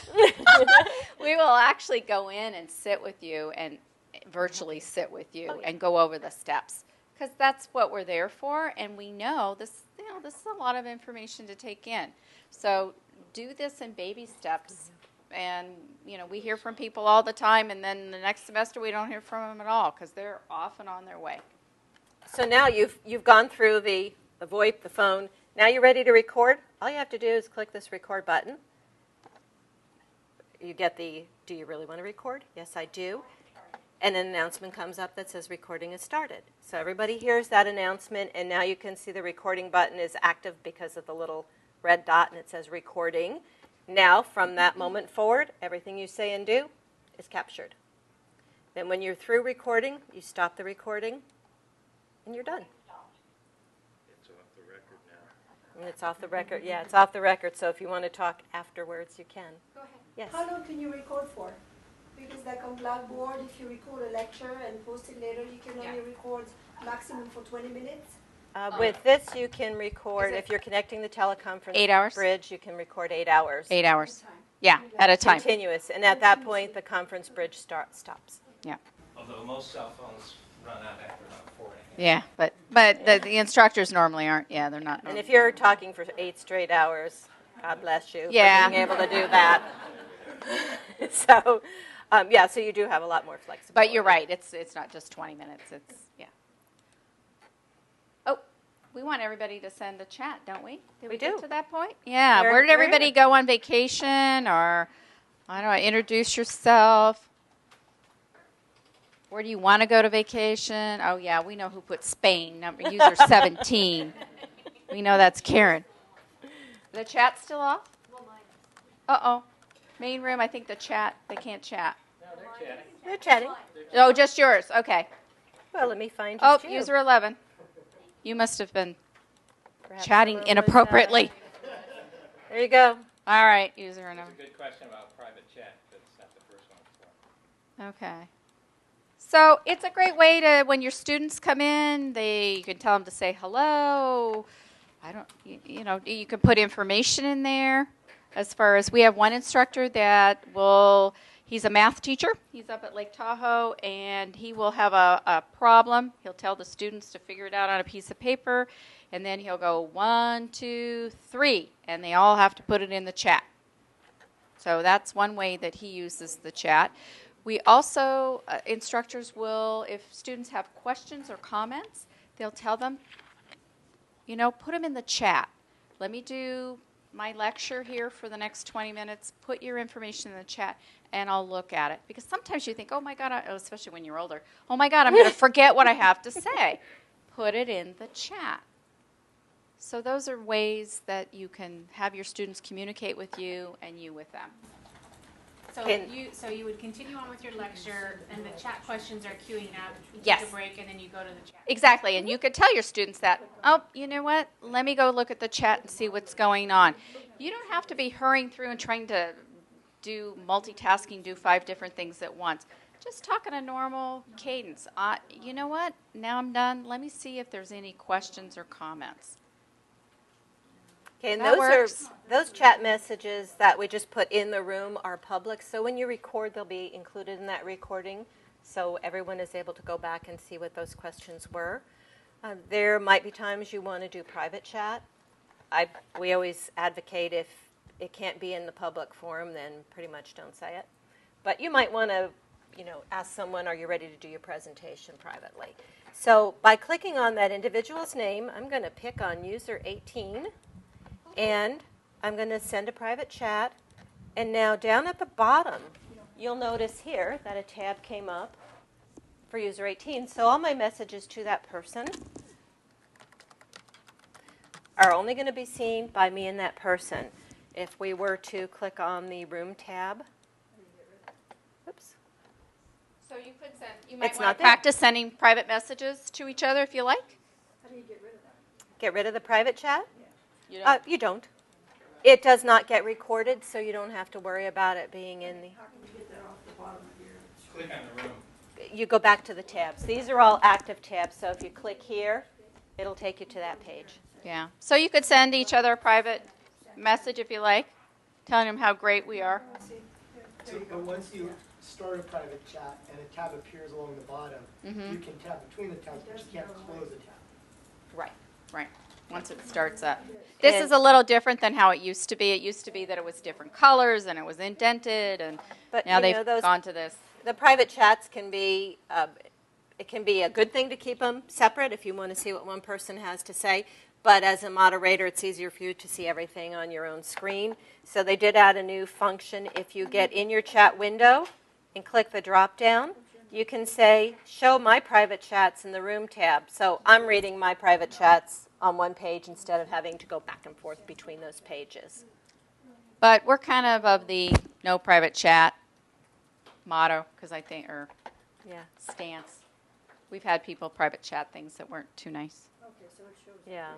we will actually go in and sit with you and virtually sit with you and go over the steps, because that's what we're there for, and we know this, you know, this is a lot of information to take in. So do this in baby steps, and you know, we hear from people all the time, and then the next semester we don't hear from them at all because they're off and on their way. So now you've gone through the VoIP, the phone. Now you're ready to record. All you have to do is click this record button. You get the, do you really want to record? Yes, I do. And an announcement comes up that says recording is started. So everybody hears that announcement, and now you can see the recording button is active because of the little red dot, and it says recording. Now, from that moment forward, everything you say and do is captured. Then when you're through recording, you stop the recording, and you're done. It's off the record now. And it's off the record. Yeah, it's off the record. So if you want to talk afterwards, you can. Go ahead. Yes. How long can you record for? Because like on Blackboard, if you record a lecture and post it later, you can only record maximum for 20 minutes. With this, you can record, Is it if you're connecting the teleconference 8 hours? bridge, you can record 8 hours. 8 hours. Yeah, at a time. Continuous. And at that point, the conference bridge stops. Yeah. Although most cell phones run out after about 4 a.m. Yeah, but the instructors normally aren't. Yeah, they're not. And if you're talking for 8 straight hours, God bless you Yeah. for being able to do that. So, yeah, so you do have a lot more flexibility. But you're right. It's not just 20 minutes. It's, yeah. Oh, we want everybody to send a chat, don't we? Did We get do. to that point? Yeah. Where- Where did where- everybody go on vacation, or I don't know, introduce yourself? Where do you want to go to vacation? Oh, yeah, we know who put Spain, user 17. We know that's Karen. The chat's still off? Uh-oh. Main room, I think the chat, they can't chat. No, they're chatting. They're chatting. Oh, just yours. Okay. Well, let me find Oh, just you. user 11. You must have been Perhaps chatting someone was, inappropriately. there you go. All right, user That's a 11. good question about private chat, but it's not the first one. So. Okay. So it's a great way to, when your students come in, you can tell them to say hello. You know, you can put information in there. As far as, we have one instructor that he's a math teacher. He's up at Lake Tahoe, and he will have a problem. He'll tell the students to figure it out on a piece of paper, and then he'll go 1, 2, 3, and they all have to put it in the chat. So that's one way that he uses the chat. We also, instructors will, if students have questions or comments, they'll tell them, you know, put them in the chat. Let me do my lecture here for the next 20 minutes. Put your information in the chat, and I'll look at it. Because sometimes you think, oh, my God, especially when you're older, oh, my God, I'm going to forget what I have to say. Put it in the chat. So those are ways that you can have your students communicate with you and you with them. So And- you would continue on with your lecture, and the chat questions are queuing up. You take Yes. a break, and then you go to the chat. Exactly, and you could tell your students that, oh, you know what, let me go look at the chat and see what's going on. You don't have to be hurrying through and trying to do multitasking, do 5 different things at once. Just talk in a normal cadence. You know what, now I'm done. Let me see if there's any questions or comments. Okay, and That works. those chat messages that we just put in the room are public. So when you record, they'll be included in that recording, so everyone is able to go back and see what those questions were. There might be times you want to do private chat. We always advocate if it can't be in the public forum, then pretty much don't say it. But you might want to, ask someone, are you ready to do your presentation privately? So by clicking on that individual's name, I'm going to pick on user 18, and I'm going to send a private chat. And now down at the bottom, you'll notice here that a tab came up for user 18. So all my messages to that person are only going to be seen by me and that person. If we were to click on the room tab, oops. So you could send, you might It's want not to there. practice sending private messages to each other if you like. How do you get rid of that? Get rid of the private chat? You don't. You don't. It does not get recorded, so you don't have to worry about it being in the... How can you get that off the bottom of your Click on the room. You go back to the tabs. These are all active tabs, so if you click here, it'll take you to that page. Yeah. So you could send each other a private message if you like, telling them how great we are. So, but once you start a private chat and a tab appears along the bottom, Mhm. you can tab between the tabs, but you can't close a tab. Right. Right. Once it starts up. This And- is a little different than how it used to be. It used to be that it was different colors and it was indented, and But now they've those gone to this. the private chats can be it can be a good thing to keep them separate if you want to see what one person has to say. But as a moderator, it's easier for you to see everything on your own screen. So they did add a new function. If you get in your chat window and click the drop down, you can say, show my private chats in the room tab. So I'm reading my private chats on one page instead of having to go back and forth between those pages. But we're kind of the no private chat motto, because I think, or Yeah. stance. We've had people private chat things that weren't too nice. Okay, so it shows. Yeah.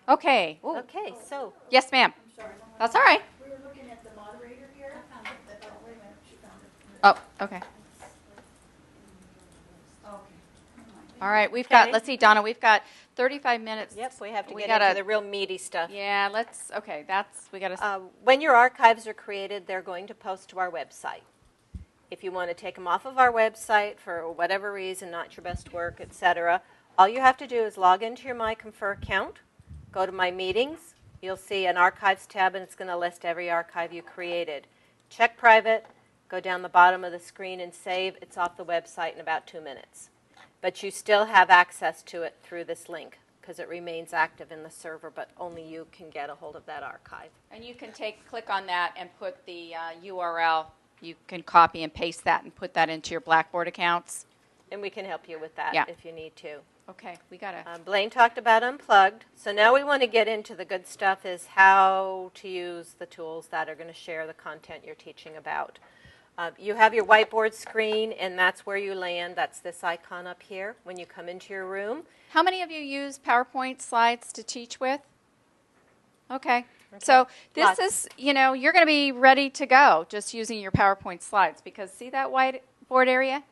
Okay. Ooh. Okay, so Yes, ma'am. I'm sorry. That's all right. We were looking at the moderator here. Oh, wait a minute, she found it. Oh, okay. Okay. All right. We've got, Okay. let's see, Donna, we've got 35 minutes. yep, we have to We get gotta- into the real meaty stuff. Yeah, we got to, When your archives are created, they're going to post to our website. If you want to take them off of our website for whatever reason, not your best work, etc., all you have to do is log into your MyConfer account, go to My Meetings, you'll see an Archives tab, and it's going to list every archive you created. Check Private, go down the bottom of the screen and save. It's off the website in about 2 minutes. But you still have access to it through this link because it remains active in the server, but only you can get a hold of that archive. and you can click on that and put the URL. You can copy and paste that and put that into your Blackboard accounts. And we can help you with that Yeah. if you need to. Okay, we got to. Blaine talked about Unplugged. So now we want to get into the good stuff is how to use the tools that are going to share the content you're teaching about. You have your whiteboard screen, and that's where you land. That's this icon up here when you come into your room. How many of you use PowerPoint slides to teach with? Okay. So this Lots. is, you're going to be ready to go just using your PowerPoint slides because see that whiteboard area?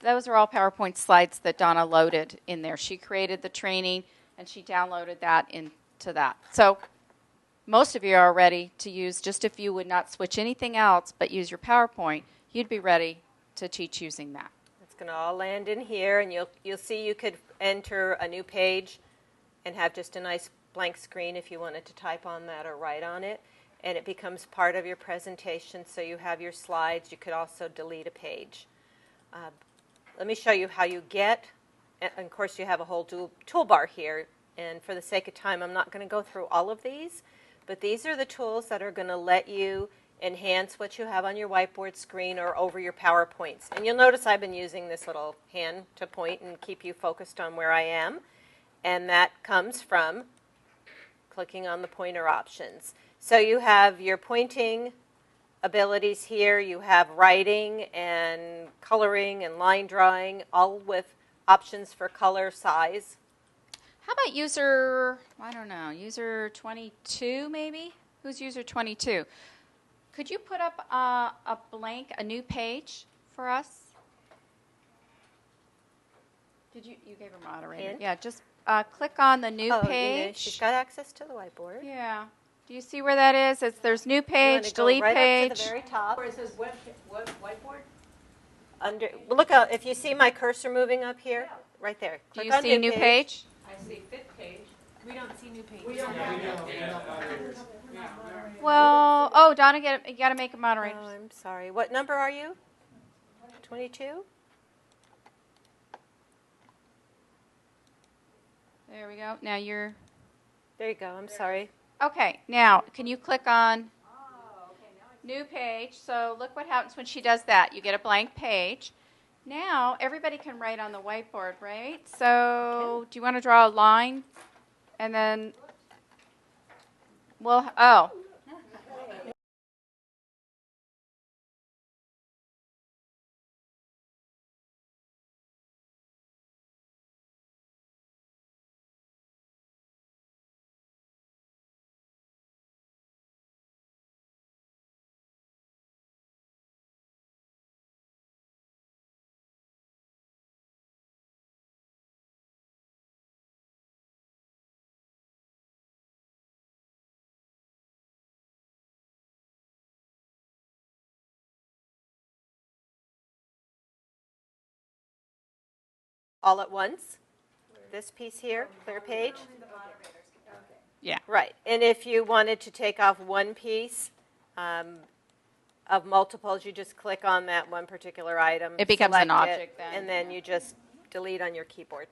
Those are all PowerPoint slides that Donna loaded in there. She created the training and she downloaded that into that. So most of you are ready to use, just if you would not switch anything else but use your PowerPoint, you'd be ready to teach using that. It's going to all land in here, and you'll see you could enter a new page and have just a nice blank screen if you wanted to type on that or write on it, and it becomes part of your presentation. So you have your slides. You could also delete a page. Let me show you how you get, and of course you have a whole toolbar here, and for the sake of time I'm not going to go through all of these, but these are the tools that are going to let you enhance what you have on your whiteboard screen or over your PowerPoints. And you'll notice I've been using this little hand to point and keep you focused on where I am, and that comes from clicking on the pointer options. So you have your pointing abilities here, you have writing and coloring and line drawing, all with options for color, size. How about user 22 maybe? Who's user 22? Could you put up a new page for us? Did you gave her moderator? In? Yeah, just click on the new Oh, page. she's got access to the whiteboard. Yeah. Do you see where that is? There's new You wanna page, go delete right page. up to the very top. Where it says whiteboard? Look out, if you see my cursor moving up here, right there. Do you Click on see new page? I see fifth page. We don't see new page. We don't have moderators. Well, oh, Donna, you got to make a moderator. Oh, I'm sorry. What number are you? 22? There we go. Now you're. There you go. I'm sorry. Okay, now can you click on new page? So look what happens when she does that. You get a blank page. Now everybody can write on the whiteboard, right? So do you want to draw a line? And then, well, oh. All at once. This piece here, clear page. Yeah. Right. And if you wanted to take off one piece of multiples, you just click on that one particular item. It becomes an select object then. And then you just delete on your keyboard.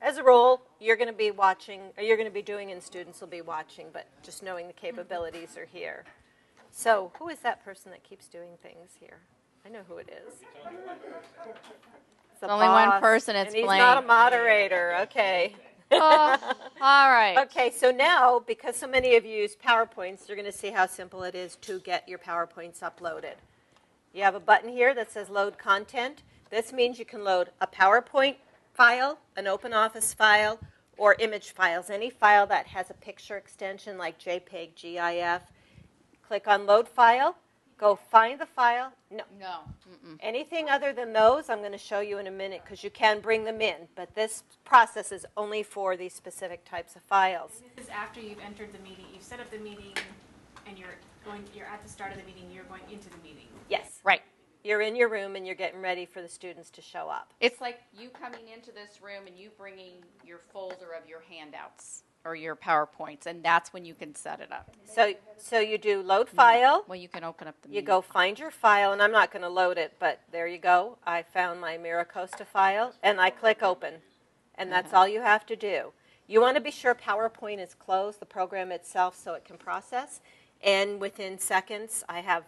As a rule, you're going to be watching, or you're going to be doing and students will be watching, but just knowing the capabilities are here. So who is that person that keeps doing things here? I know who it is. It's the only one boss, person, it's and he's Blaine. not a moderator. Okay. Oh, all right. Okay, so now, because so many of you use PowerPoints, you're going to see how simple it is to get your PowerPoints uploaded. You have a button here that says Load Content. This means you can load a PowerPoint file, an OpenOffice file, or image files. Any file that has a picture extension like JPEG, GIF. Click on Load File. Go find the file. No. No. Mm-mm. Anything other than those, I'm going to show you in a minute because you can bring them in. But this process is only for these specific types of files. This is after you've entered the meeting. You've set up the meeting, and you're at the start of the meeting. You're going into the meeting. Yes. Right. You're in your room and you're getting ready for the students to show up. It's like you coming into this room and you bringing your folder of your handouts or your PowerPoints, and that's when you can set it up. So you do Load File. Well, you can open up the You meeting. go find your file, and I'm not going to load it, but there you go. I found my Miracosta file, and I click Open, and that's all you have to do. You want to be sure PowerPoint is closed, the program itself, so it can process. And within seconds, I have,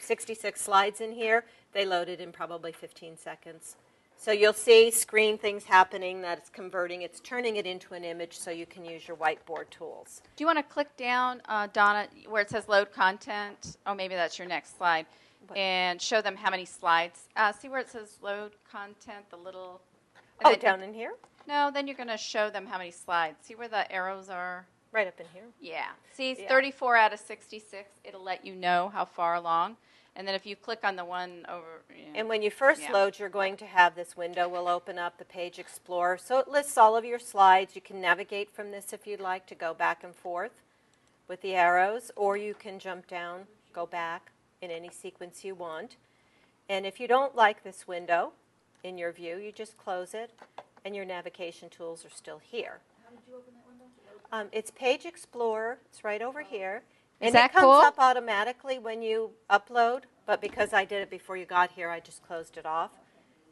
66 slides in here. They loaded in probably 15 seconds. So you'll see screen things happening that it's converting. It's turning it into an image so you can use your whiteboard tools. Do you want to click down, Donna, where it says Load Content? Oh, maybe that's your next slide. What? And show them how many slides. See where it says Load Content, the little... Oh, down in here? No, then you're going to show them how many slides. See where the arrows are? Right up in here. Yeah. See, Yeah. 34 out of 66. It'll let you know how far along. And then if you click on the one over... Yeah. And when you first Yeah. load, you're going to have this window will open up, the Page Explorer. So it lists all of your slides. You can navigate from this if you'd like to go back and forth with the arrows, or you can jump down, go back in any sequence you want. And if you don't like this window in your view, you just close it, and your navigation tools are still here. How did you open that window? It's Page Explorer. It's right over here. Is And that it comes cool? up automatically when you upload, but because I did it before you got here, I just closed it off.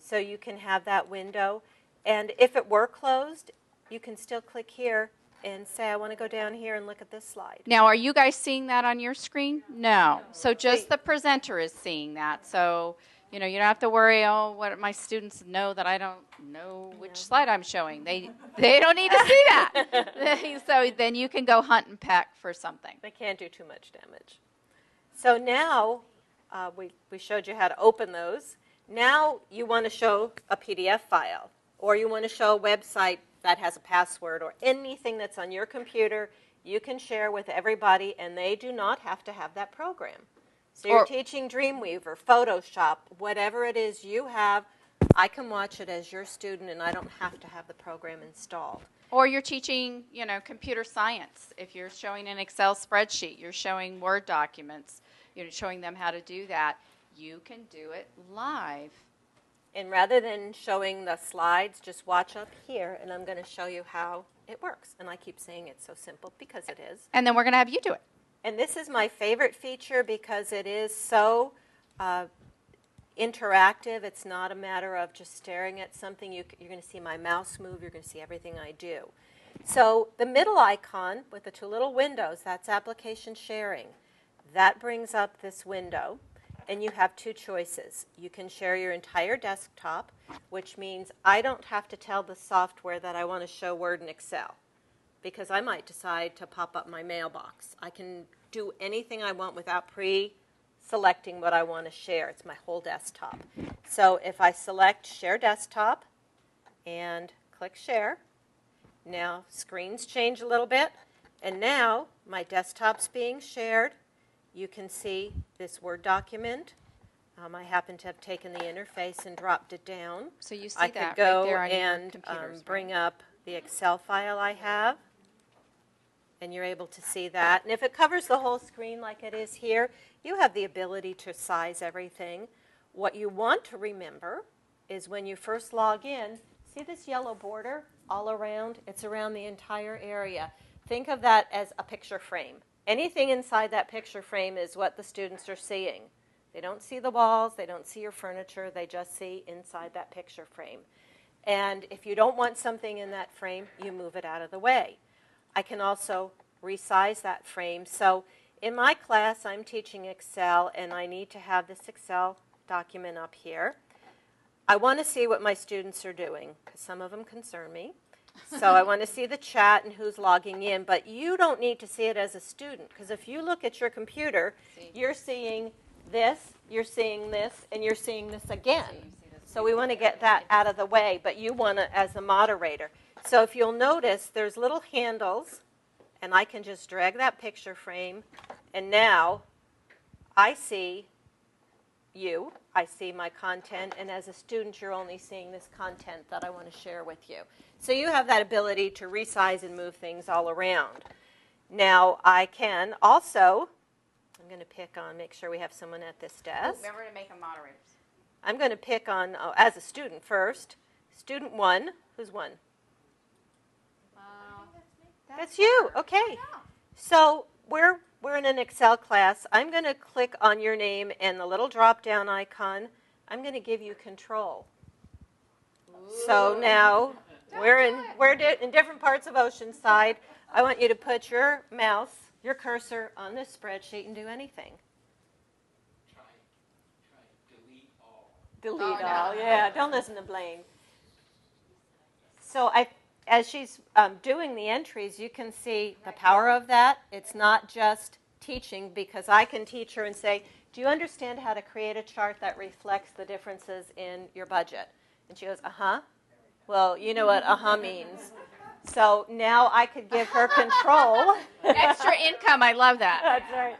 So you can have that window. And if it were closed, you can still click here and say, I want to go down here and look at this slide. Now, are you guys seeing that on your screen? No. So just the presenter is seeing that. So, you don't have to worry, what my students know that I don't know which slide I'm showing. They don't need to see that. So then you can go hunt and peck for something. They can't do too much damage. So now we showed you how to open those. Now you want to show a PDF file, or you want to show a website that has a password, or anything that's on your computer you can share with everybody, and they do not have to have that program. So you're teaching Dreamweaver, Photoshop, whatever it is you have. I can watch it as your student, and I don't have to have the program installed. Or you're teaching, computer science. If you're showing an Excel spreadsheet, you're showing Word documents, you're showing them how to do that, you can do it live. And rather than showing the slides, just watch up here, and I'm going to show you how it works. And I keep saying it's so simple because it is. And then we're going to have you do it. And this is my favorite feature because it is so interactive. It's not a matter of just staring at something. You're going to see my mouse move. You're going to see everything I do. So the middle icon with the two little windows, that's application sharing. That brings up this window, and you have two choices. You can share your entire desktop, which means I don't have to tell the software that I want to show Word and Excel, because I might decide to pop up my mailbox. I can do anything I want without selecting what I want to share. It's my whole desktop. So if I select Share Desktop and click Share, now screens change a little bit, and now my desktop's being shared. You can see this Word document. I happen to have taken the interface and dropped it down. So you see I that could go right there on your and computers, bring right? up the Excel file I have, and you're able to see that. And if it covers the whole screen like it is here, you have the ability to size everything. What you want to remember is when you first log in, see this yellow border all around? It's around the entire area. Think of that as a picture frame. Anything inside that picture frame is what the students are seeing. They don't see the walls, they don't see your furniture, they just see inside that picture frame. And if you don't want something in that frame, you move it out of the way. I can also resize that frame. So in my class, I'm teaching Excel, and I need to have this Excel document up here. I want to see what my students are doing, because some of them concern me. So I want to see the chat and who's logging in, but you don't need to see it as a student, because if you look at your computer, you're seeing this, you're seeing this, and you're seeing this again. So we want to get that out of the way, but you want to as a moderator. So if you'll notice, there's little handles, and I can just drag that picture frame, and now I see you, I see my content, and as a student, you're only seeing this content that I want to share with you. So you have that ability to resize and move things all around. Now, I can also, I'm going to pick on, make sure we have someone at this desk. Remember to make them moderators. I'm going to pick on, as a student first, student 1. Who's 1? That's you. Okay. So we're in an Excel class. I'm going to click on your name and the little drop-down icon. I'm going to give you control. So now we're in different parts of Oceanside. I want you to put your mouse, your cursor on this spreadsheet and do anything. Delete all. Yeah, don't listen to Blaine. So as she's doing the entries, you can see the power of that. It's not just teaching, because I can teach her and say, do you understand how to create a chart that reflects the differences in your budget? And she goes, uh-huh. Well, you know what uh-huh means. So now I could give her control. Extra income, I love that. That's right.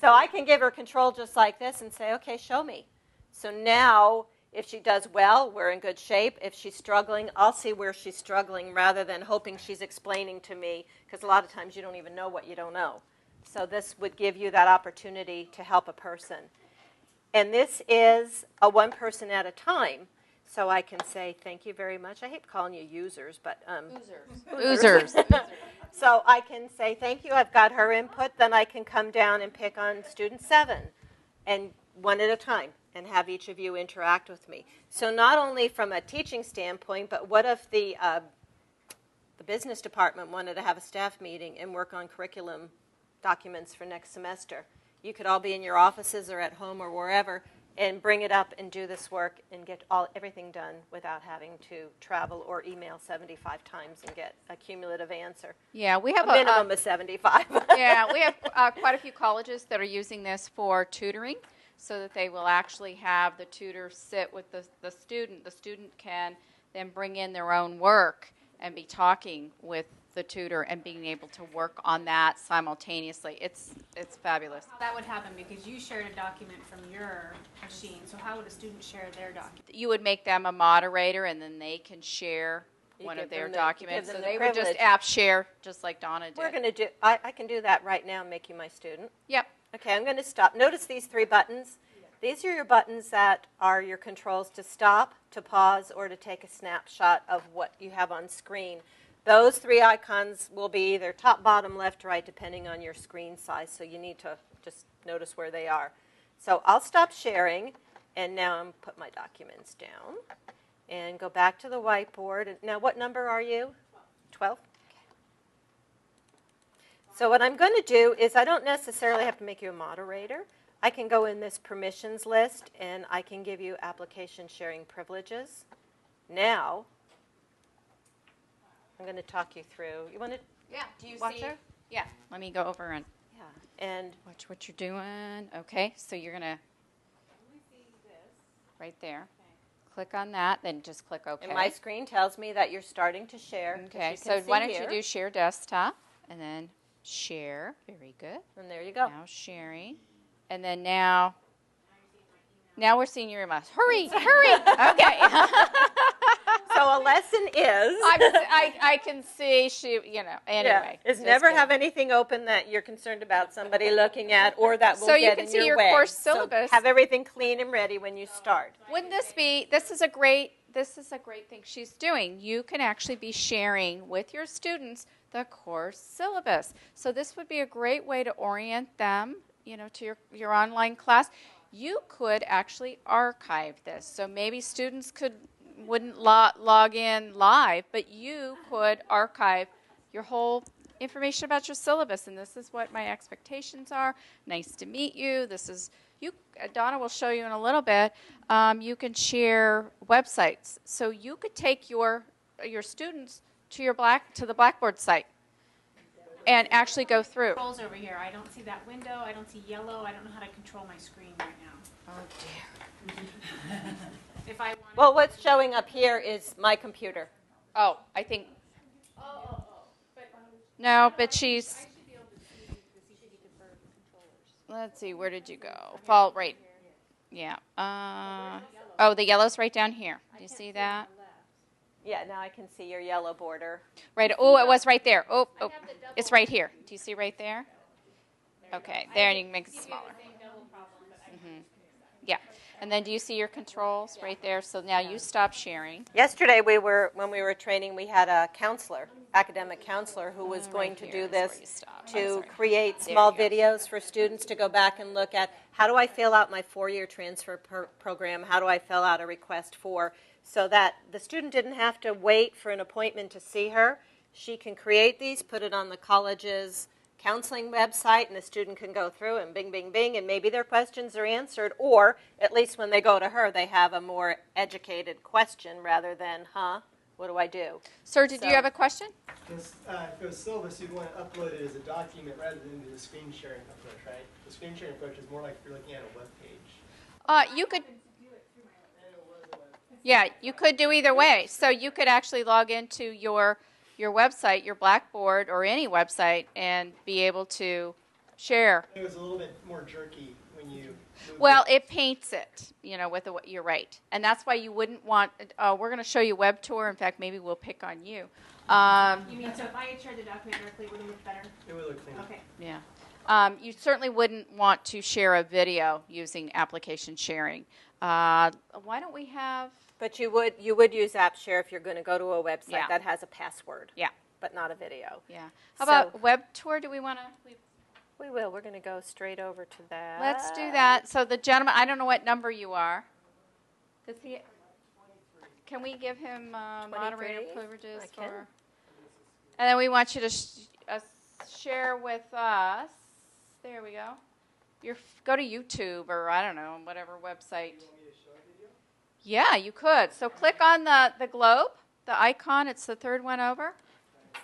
So I can give her control just like this and say, okay, show me. So now, if she does well, we're in good shape. If she's struggling, I'll see where she's struggling rather than hoping she's explaining to me, because a lot of times you don't even know what you don't know. So this would give you that opportunity to help a person. And this is a one person at a time. So I can say, thank you very much. I hate calling you users, but Oozers. So I can say, thank you, I've got her input. Then I can come down and pick on student 7, and one at a time, and have each of you interact with me. So not only from a teaching standpoint, but what if the business department wanted to have a staff meeting and work on curriculum documents for next semester? You could all be in your offices or at home or wherever and bring it up and do this work and get everything done without having to travel or email 75 times and get a cumulative answer. Yeah, we have a minimum of 75. Yeah, we have quite a few colleges that are using this for tutoring, so that they will actually have the tutor sit with the student. The student can then bring in their own work and be talking with the tutor and being able to work on that simultaneously. It's fabulous. That would happen because you shared a document from your machine, so how would a student share their document? You would make them a moderator, and then they can share You one give of their them the- documents. give So them the they would just privilege. app share, just like Donna did. We're going to do, I can do that right now and make you my student. Yep. Okay, I'm going to stop. Notice these 3 buttons. These are your buttons that are your controls to stop, to pause, or to take a snapshot of what you have on screen. Those 3 icons will be either top, bottom, left, right, depending on your screen size, so you need to just notice where they are. So I'll stop sharing, and now I'm put my documents down, and go back to the whiteboard. Now, what number are you? 12? So what I'm going to do is I don't necessarily have to make you a moderator. I can go in this permissions list, and I can give you application sharing privileges. Now, I'm going to talk you through. You want to? Yeah. Do you Watch see? her? Yeah. Let me go over and Yeah. And watch what you're doing. Okay. So you're gonna right there. Click on that, then just click OK. and my screen tells me that you're starting to share. 'cause Okay. you can So see why don't here. you do share desktop, and then share. Very good. And there you go. Now sharing, and then now we're seeing your emails. Hurry, hurry. Okay. So a lesson is. I can see she, anyway. Is just never kidding. have anything open that you're concerned about somebody looking at or that will So you get can in see your your way. course So syllabus. have everything clean and ready when you start. Wouldn't this is a great thing she's doing. You can actually be sharing with your students the course syllabus. So this would be a great way to orient them, to your online class. You could actually archive this. So maybe students wouldn't log in live, but you could archive your whole information about your syllabus. And this is what my expectations are. Nice to meet you. This is you. Donna will show you in a little bit. You can share websites. So you could take your students to the Blackboard site and actually go through. Controls over here. I don't see that window. I don't see yellow. I don't know how to control my screen right now. Oh dear. If I want. Well, what's showing up here is my computer. Oh, I think. No, but she's. Let's see, where did you go? Fall right. Yeah. The yellow's right down here. Do you see that? Yeah, now I can see your yellow border. Right. Oh, it was right there. Oh, it's right here. Do you see right there? Okay, there, you can make it smaller. Yeah. And then do you see your controls right there? So now you stop sharing. Yesterday, when we were training, we had a counselor, academic counselor, who was going to do this to create small videos for students to go back and look at how do I fill out my 4-year transfer program, how do I fill out a request for, so that the student didn't have to wait for an appointment to see her. She can create these, put it on the college's counseling website, and the student can go through and bing, bing, bing, and maybe their questions are answered, or at least when they go to her, they have a more educated question rather than, what do I do? Sir, did you have a question? Because for the syllabus, you'd want to upload it as a document rather than the screen sharing approach, right? The screen sharing approach is more like if you're looking at a web page. You could. Yeah, you could do either way. So you could actually log into your website, your Blackboard, or any website, and be able to share. It was a little bit more jerky when you. Well, it paints it, you're right. And that's why you wouldn't want, we're going to show you web tour. In fact, maybe we'll pick on you. You mean, so if I had shared the document directly, it would look better? It would look clean. Okay. Yeah. You certainly wouldn't want to share a video using application sharing. Why don't we have... But you would use AppShare if you're going to go to a website that has a password. Yeah. But not a video. Yeah. How about web tour? Do we want to... We will. We're going to go straight over to that. Let's do that. So the gentleman, I don't know what number you are. Does he? Can we give him moderator 23? privileges? I can. And then we want you to share with us. There we go. Go to YouTube or I don't know, whatever website. Yeah, you could. So click on the globe, the icon. It's the third one over.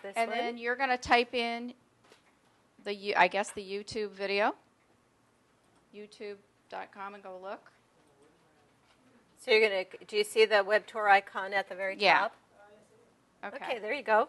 This And one? then you're going to type in the YouTube video. YouTube.com and go look. So you're going to, do you see the web tour icon at the very Yeah. top? Okay. Okay, there you go.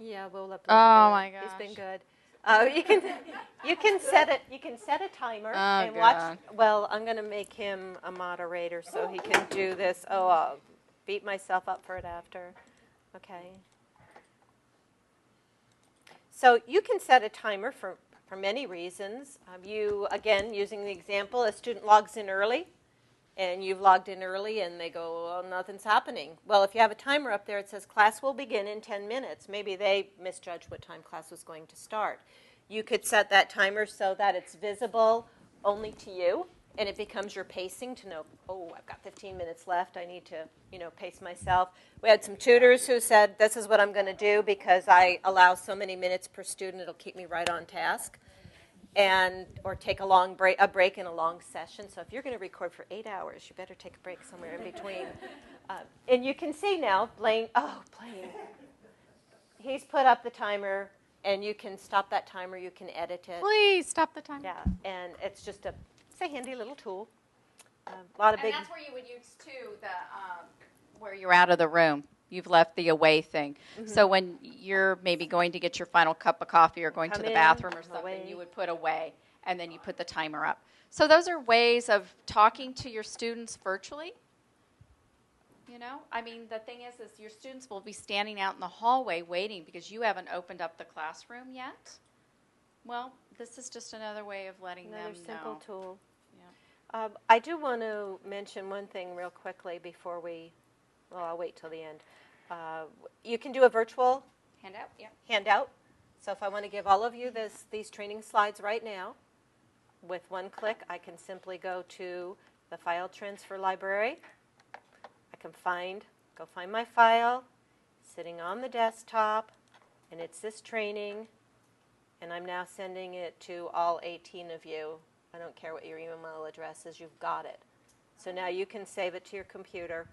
Yeah, we'll upload. Oh, my He's been gosh. good. You can set it. You can set a timer and watch. God. Well, I'm going to make him a moderator so he can do this. Oh, I'll beat myself up for it after. Okay. So you can set a timer for many reasons. You, again, using the example, a student logs in early, and you've logged in early, and they go, well, nothing's happening. Well, if you have a timer up there, it says class will begin in 10 minutes. Maybe they misjudged what time class was going to start. You could set that timer so that it's visible only to you, and it becomes your pacing to know, oh, I've got 15 minutes left. I need to, pace myself. We had some tutors who said, this is what I'm going to do because I allow so many minutes per student. It'll keep me right on task. Or take a break in a long session. So if you're going to record for 8 hours, you better take a break somewhere in between. And you can see now, Blaine, he's put up the timer, and you can stop that timer. You can edit it. Please stop the timer. Yeah, and it's just a handy little tool. A lot of And big. that's where you would use too where you're out of the room. You've left the away thing. Mm-hmm. So when you're maybe going to get your final cup of coffee or going to Come the in, bathroom or something, away. you would put away, and then you put the timer up. So those are ways of talking to your students virtually. I mean, the thing is your students will be standing out in the hallway waiting because you haven't opened up the classroom yet. Well, this is just another way of letting Another them simple know. tool. Yeah. I do want to mention one thing real quickly before I'll wait till the end. You can do a virtual Handout? Yeah. handout. So if I want to give all of you these training slides right now, with one click, I can simply go to the file transfer library. I can go find my file, sitting on the desktop, and it's this training, and I'm now sending it to all 18 of you. I don't care what your email address is, you've got it. So now you can save it to your computer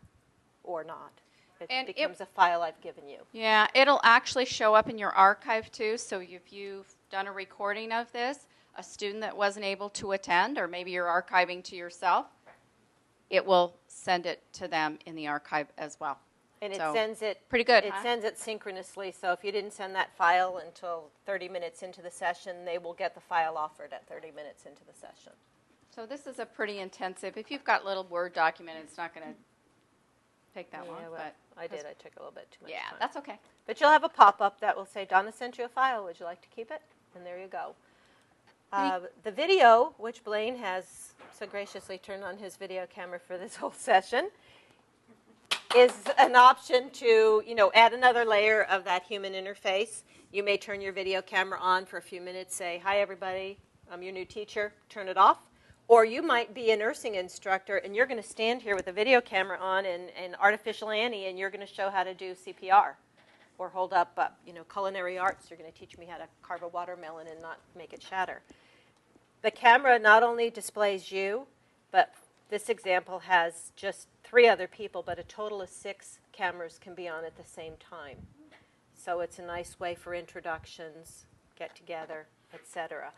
or not. It becomes a file I've given you. Yeah, it'll actually show up in your archive too. So if you've done a recording of this, a student that wasn't able to attend, or maybe you're archiving to yourself, it will send it to them in the archive as well. And it So, sends it pretty good, It huh? sends it synchronously. So if you didn't send that file until 30 minutes into the session, they will get the file offered at 30 minutes into the session. So this is a pretty intensive. If you've got little Word document, it's not going to take that long. Well, But I took a little bit too much yeah, time. that's okay. But you'll have a pop-up that will say, Donna sent you a file. Would you like to keep it? And there you go. The video, which Blaine has so graciously turned on his video camera for this whole session, is an option to, add another layer of that human interface. You may turn your video camera on for a few minutes, say, hi, everybody, I'm your new teacher, turn it off. Or you might be a nursing instructor, and you're going to stand here with a video camera on and Artificial Annie, and you're going to show how to do CPR. Or hold up, culinary arts. You're going to teach me how to carve a watermelon and not make it shatter. The camera not only displays you, but this example has just 3 other people, but a total of 6 cameras can be on at the same time. So it's a nice way for introductions, get together, etc.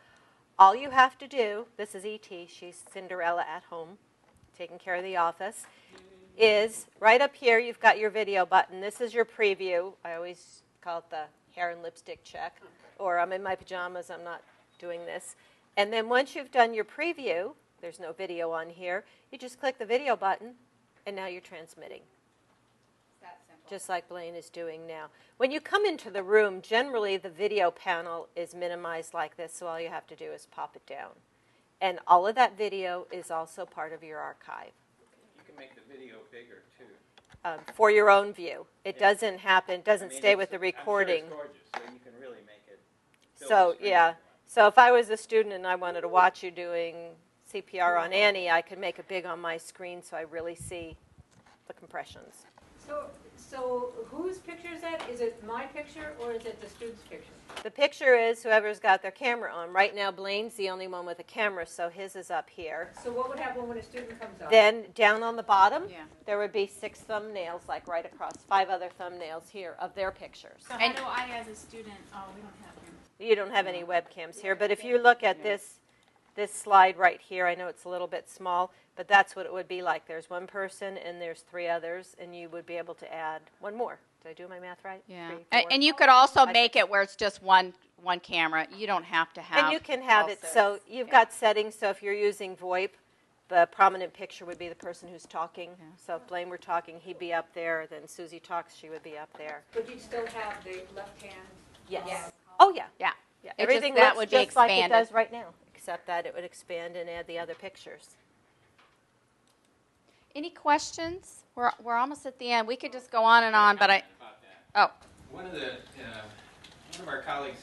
All you have to do, this is E.T., she's Cinderella at home, taking care of the office, is right up here you've got your video button. This is your preview. I always call it the hair and lipstick check. Or I'm in my pajamas, I'm not doing this. And then once you've done your preview, there's no video on here, you just click the video button, and now you're transmitting. That simple. Just like Blaine is doing now. When you come into the room, generally the video panel is minimized like this, so all you have to do is pop it down. And all of that video is also part of your archive. You can make the video bigger, too. For your own view. It Yeah. doesn't happen, doesn't stay with the recording. I'm sure it's gorgeous, so you can really make it. fill So, the screen. yeah. So if I was a student and I wanted to watch you doing CPR on Annie, I could make it big on my screen so I really see the compressions. So whose picture is that? Is it my picture or is it the student's picture? The picture is whoever's got their camera on. Right now, Blaine's the only one with a camera, so his is up here. So what would happen when a student comes up? Then down on the bottom, Yeah. there would be 6 thumbnails, like right across, 5 other thumbnails here of their pictures. So how do I, as a student, we don't have him. You don't have any webcams here, but if you look at this this slide right here, I know it's a little bit small, but that's what it would be like. There's one person and there's 3 others, and you would be able to add one more. Did I do my math right? Yeah. 3, And, 4. and you could also make it where it's just one camera. You don't have to have. And you can have all it, 6. so you've Yeah. got settings, so if you're using VoIP, the prominent picture would be the person who's talking. Yeah. So if Blaine were talking, he'd be up there, then Susie talks, she would be up there. But you'd still have the left hand. Yes. Yes. Oh, yeah. Yeah. Yeah. It Everything just, that looks would be just like it expanded. does right now, except that it would expand and add the other pictures. Any questions? We're almost at the end. We could just go on and on, but oh. One of our colleagues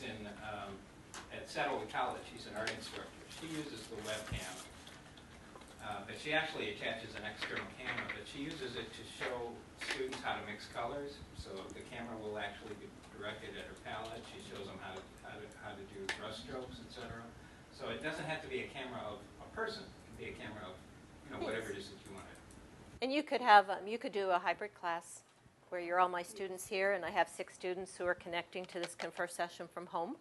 at Saddlewood College, she's an art instructor. She uses the webcam, but she actually attaches an external camera. But she uses it to show students how to mix colors. So the camera will actually be directed at her palette. She shows them how to do brush strokes, etc. So it doesn't have to be a camera of a person. It can be a camera of whatever it is that you want to. And you could have, you could do a hybrid class where you're all my students here, and I have 6 students who are connecting to this Confer session from home.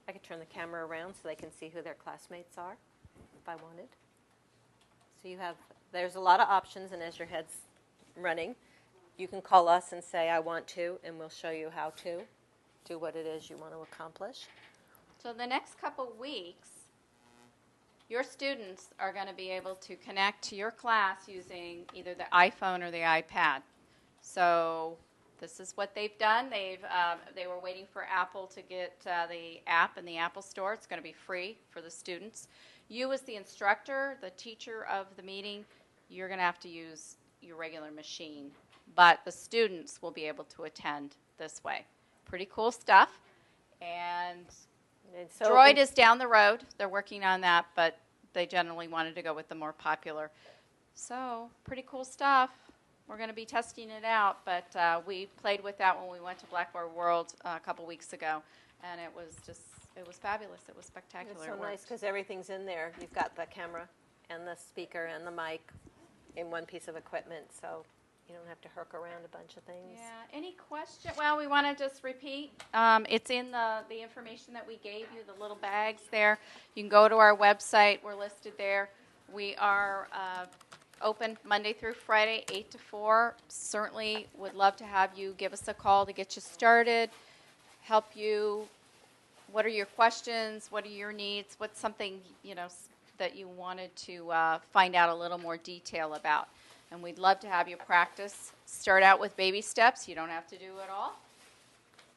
I could turn the camera around so they can see who their classmates are, if I wanted. So there's a lot of options, and as your head's running, you can call us and say, I want to, and we'll show you how to do what it is you want to accomplish. So the next couple weeks, your students are going to be able to connect to your class using either the iPhone or the iPad. So this is what they've done. They were waiting for Apple to get the app in the Apple Store. It's going to be free for the students. You as the instructor, the teacher of the meeting, you're going to have to use your regular machine. But the students will be able to attend this way. Pretty cool stuff. And so Droid is down the road. They're working on that, but they generally wanted to go with the more popular. So pretty cool stuff. We're going to be testing it out, but we played with that when we went to Blackboard World a couple weeks ago, and it was fabulous. It was spectacular. It's so It nice worked. because everything's in there. You've got the camera and the speaker and the mic in one piece of equipment, so you don't have to herk around a bunch of things. Yeah. Any question? Well, we want to just repeat. It's in the information that we gave you, the little bags there. You can go to our website. We're listed there. We are open Monday through Friday, 8 to 4. Certainly would love to have you give us a call to get you started, help you. What are your questions? What are your needs? What's something, that you wanted to find out a little more detail about? And we'd love to have you practice. Start out with baby steps. You don't have to do it all.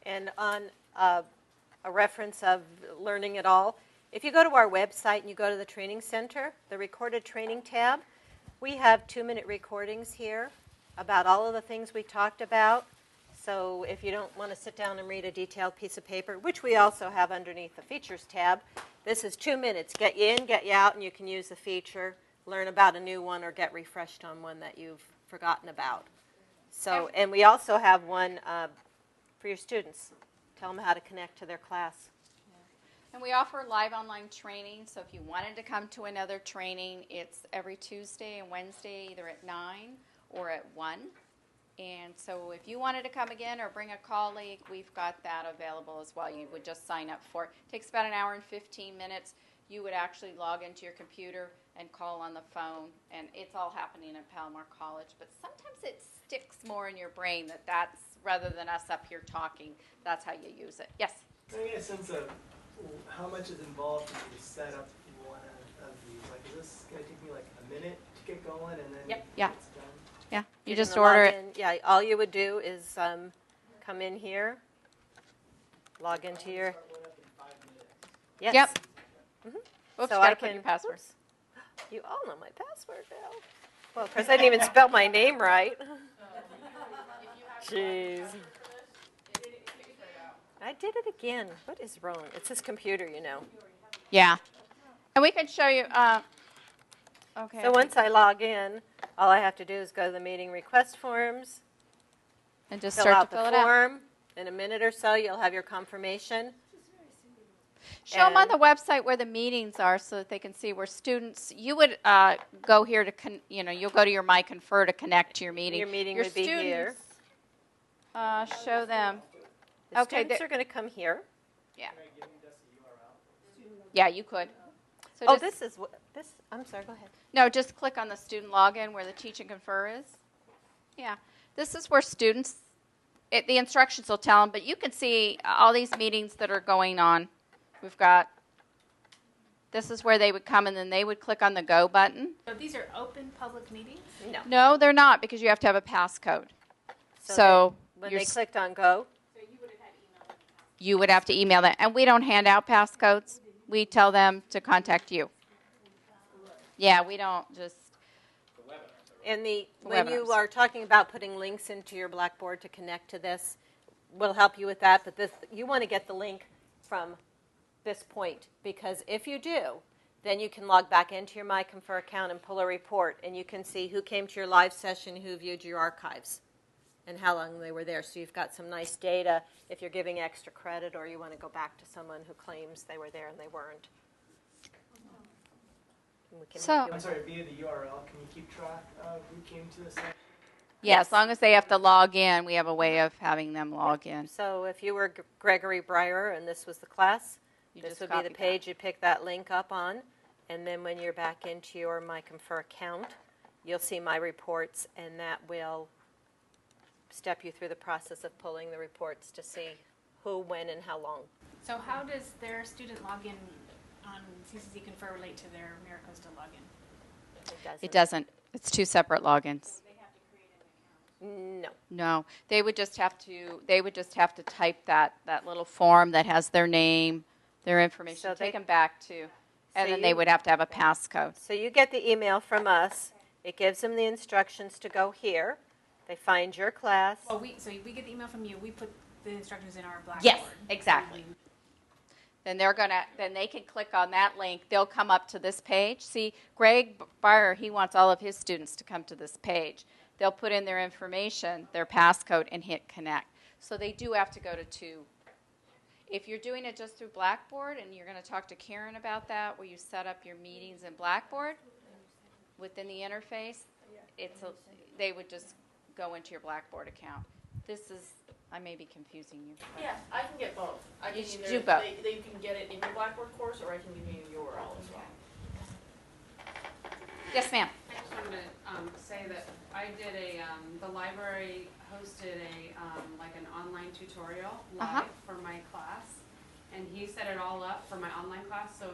And on a reference of learning it all, if you go to our website and you go to the training center, the recorded training tab, we have 2-minute recordings here about all of the things we talked about. So if you don't want to sit down and read a detailed piece of paper, which we also have underneath the features tab, this is 2 minutes. Get you in, get you out, and you can use the feature, learn about a new one, or get refreshed on one that you've forgotten about. So, and we also have one for your students. Tell them how to connect to their class. And we offer live online training, so if you wanted to come to another training, it's every Tuesday and Wednesday, either at 9 or at 1. And so if you wanted to come again or bring a colleague, we've got that available as well. You would just sign up for it. It takes about 1 hour and 15 minutes. You would actually log into your computer and call on the phone, and it's all happening at Palomar College. But sometimes it sticks more in your brain that's, rather than us up here talking, that's how you use it. Yes? Can I get a sense of how much is involved in the setup one of these? Like, is this going to take me like a minute to get going and then Yep. Yeah. it's done? Yeah, you You're just gonna order log it. in. Yeah, all you would do is come in here, log into your. Start one up in 5 minutes. Yes. Yep. Mhm. Oops, So gotta I put can. your password. Oops. You all know my password now. Well, of course, I didn't even spell my name right. Jeez. I did it again. What is wrong? It's this computer, Yeah. And we can show you. Okay. So once I log in, all I have to do is go to the meeting request forms, and just fill start out to the fill it out. form. In a minute or so, you'll have your confirmation. Show them on And- the website where the meetings are so that they can see where students. You would go here to, you'll go to your My Confer to connect to your meeting. Your meeting Your would be here. students, show them. The Okay, students are going to come here. Yeah. Can I give you just a URL? Yeah, you could. So Oh, just- I'm sorry, go ahead. No, just click on the student login where the Teach and Confer is. Yeah, this is where students, the instructions will tell them, but you can see all these meetings that are going on. We've got, this is where they would come and then they would click on the Go button. So these are open public meetings? No. No, they're not because you have to have a passcode. So when you're they s- clicked on Go, So you would have had email. you would have to email them. And we don't hand out passcodes. We tell them to contact you. Yeah, we don't just, and when you Webinars. are talking about putting links into your Blackboard to connect to this, we'll help you with that. But you want to get the link from this point, because if you do, then you can log back into your MyConfer account and pull a report, and you can see who came to your live session, who viewed your archives, and how long they were there. So you've got some nice data if you're giving extra credit or you want to go back to someone who claims they were there and they weren't. And we can So- help you I'm with sorry, via the URL, can you keep track of who came to the site? yeah, as long as they have to log in, we have a way of having them log in. So if you were Gregory Breyer and this was the class, You this just would be copy the page you pick that link up on. And then when you're back into your MyConfer account, you'll see my reports, and that will step you through the process of pulling the reports to see who, when, and how long. So how does their student login on CCC Confer relate to their MiraCosta login? It doesn't. It's two separate logins. They have to create an account. No. No, they would just have to type that little form that has their name, their information, So take they- them back to, and So then they you- would have to have a passcode. So you get the email from us. It gives them the instructions to go here. They find your class. Oh, so we get the email from you. We put the instructions in our Blackboard. Yes, exactly. Then they can click on that link. They'll come up to this page. See, Greg Breyer, he wants all of his students to come to this page. They'll put in their information, their passcode, and hit connect. So they do have to go to two. If you're doing it just through Blackboard, and you're going to talk to Karen about that, where you set up your meetings in Blackboard within the interface, they would just go into your Blackboard account. I may be confusing you. Yeah, I can get both. I You can should either, do both. They can get it in your Blackboard course, or I can give you a URL as well. Yes, ma'am. I just wanted to say that I did the library hosted like an online tutorial live for my class. And he set it all up for my online class, so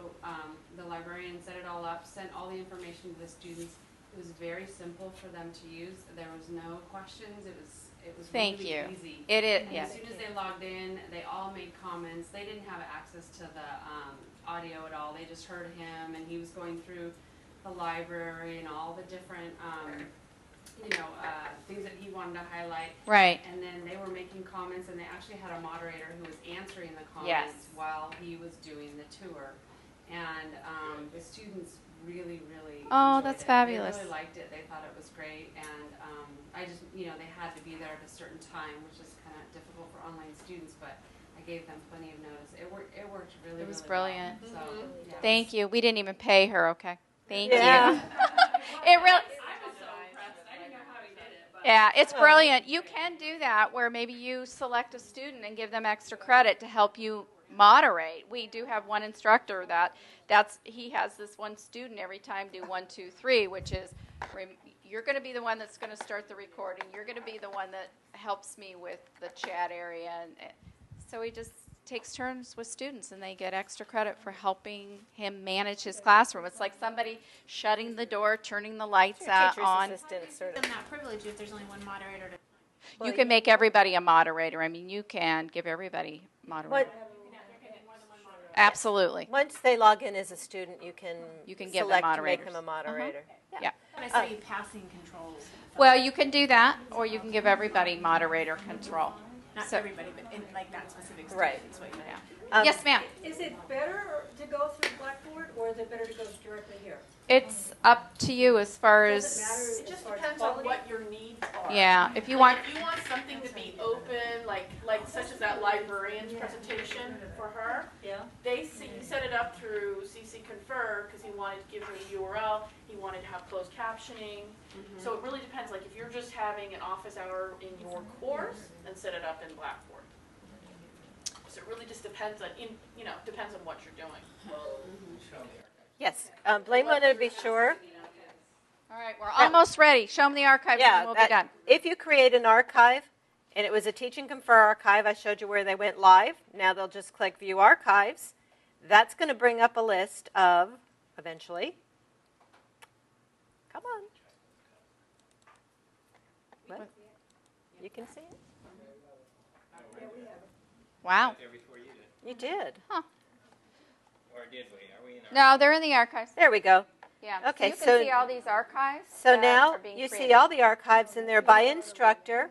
the librarian set it all up, sent all the information to the students. It was very simple for them to use. There was no questions. It was Thank really you. easy. It is, And yes. as soon as they logged in, they all made comments. They didn't have access to the audio at all. They just heard him, and he was going through the library and all the different, things that he wanted to highlight. Right. And then they were making comments, and they actually had a moderator who was answering the Yes. comments while he was doing the tour. And the students really, really Oh, enjoyed that's it. fabulous. They really liked it. They thought it was great. And I just, they had to be there at a certain time, which is kind of difficult for online students, but I gave them plenty of notice. It worked really, It was really brilliant. well. So, yeah. Thank you. We didn't even pay her, okay? Thank Yeah. you. It really, I was so impressed. I didn't know how he did it, but yeah, it's brilliant. You can do that where maybe you select a student and give them extra credit to help you moderate. We do have one instructor he has this one student every time do 1, 2, 3, which is you're going to be the one that's going to start the recording. You're going to be the one that helps me with the chat area. And so he just takes turns with students, and they get extra credit for helping him manage his classroom. It's like somebody shutting the door, turning the lights Your teacher's on. assistant, sort Give of. them that privilege if there's only one moderator to. You can make everybody a moderator. I mean, you can give everybody moderator. What, Absolutely. once they log in as a student, you can You can give them select to make moderators. them a moderator. Yeah. When I saw you passing controls. Well, you can do that, or you can give everybody moderator control. Not So- everybody, but in like that specific student. Right. Is what you meant. Yes, ma'am. Is it better to go through Blackboard, or is it better to go directly here? It's up to you as far Does as. it matter It as just far as depends on quality? what your needs are. Yeah, if you Like, want. if you want something to be open, like such as that librarian's presentation for her, Yeah. he set it up through CC Confer because he wanted to give her a URL. He wanted to have closed captioning. So it really depends. Like if you're just having an office hour in your course, then set it up in Blackboard. So it really just depends on depends on what you're doing. Yes, Blaine wanted to be sure. All right, we're almost ready. Show them the archives and we'll be done. If you create an archive, and it was a Teach and Confer archive, I showed you where they went live. Now they'll just click View Archives. That's going to bring up a list of, eventually, come on. What? You can see it? Wow. There before you did. You did. Huh. Or did we? Are we in No, they're in the archives. There we go. Yeah. Okay, so you can so- see all these archives. So that now are being you see created. all the archives, and they're by instructor.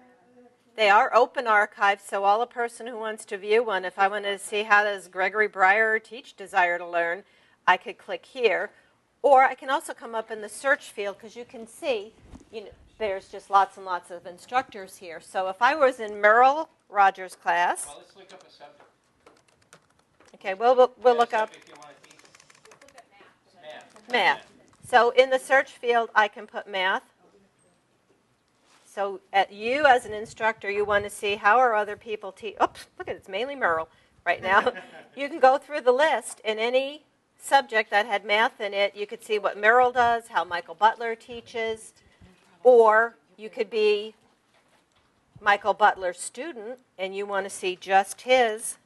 They are open archives, so all a person who wants to view one, if I wanted to see how does Gregory Breyer teach Desire to Learn, I could click here. Or I can also come up in the search field, because you can see, there's just lots and lots of instructors here. So if I was in Merle Rogers' class, Well, let's look up a subject. okay, we'll look up If you want to teach. Math. math. So in the search field, I can put math. So you as an instructor, you want to see how are other people teach. Oops, look at it, it's mainly Merle right now. You can go through the list, and any subject that had math in it, you could see what Merle does, how Michael Butler teaches, or you could be Michael Butler's student, and you want to see just his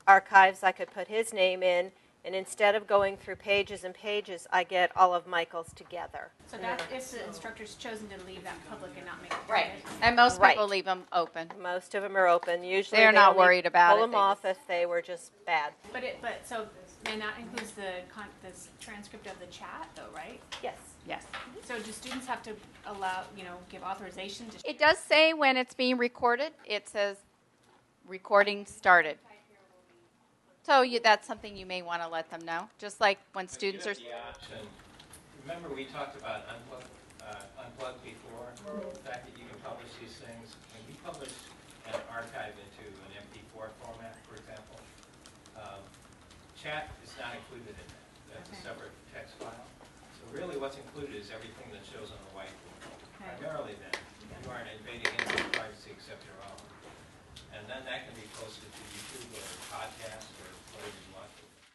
archives. I could put his name in. And instead of going through pages and pages, I get all of Michael's together. So that's if the instructor's chosen to leave that public and not make it Right. private. And most Right. people leave them open. Most of them are open. Usually They're they not only worried about pull it. them They off if they were just bad. And that includes this transcript of the chat though, right? Yes. Yes. So do students have to allow, give authorization to? It does say when it's being recorded, it says recording started. So that's something you may want to let them know. Just like when students are. The option. Remember we talked about unplug before? The fact that you can publish these things. When you publish an archive into an MP4 format, for example, chat is not included in that. That's a separate text file. So really what's included is everything that shows on the whiteboard. Primarily then, you aren't invading into privacy except your own. And then that can be posted to YouTube or podcast or whatever you want to.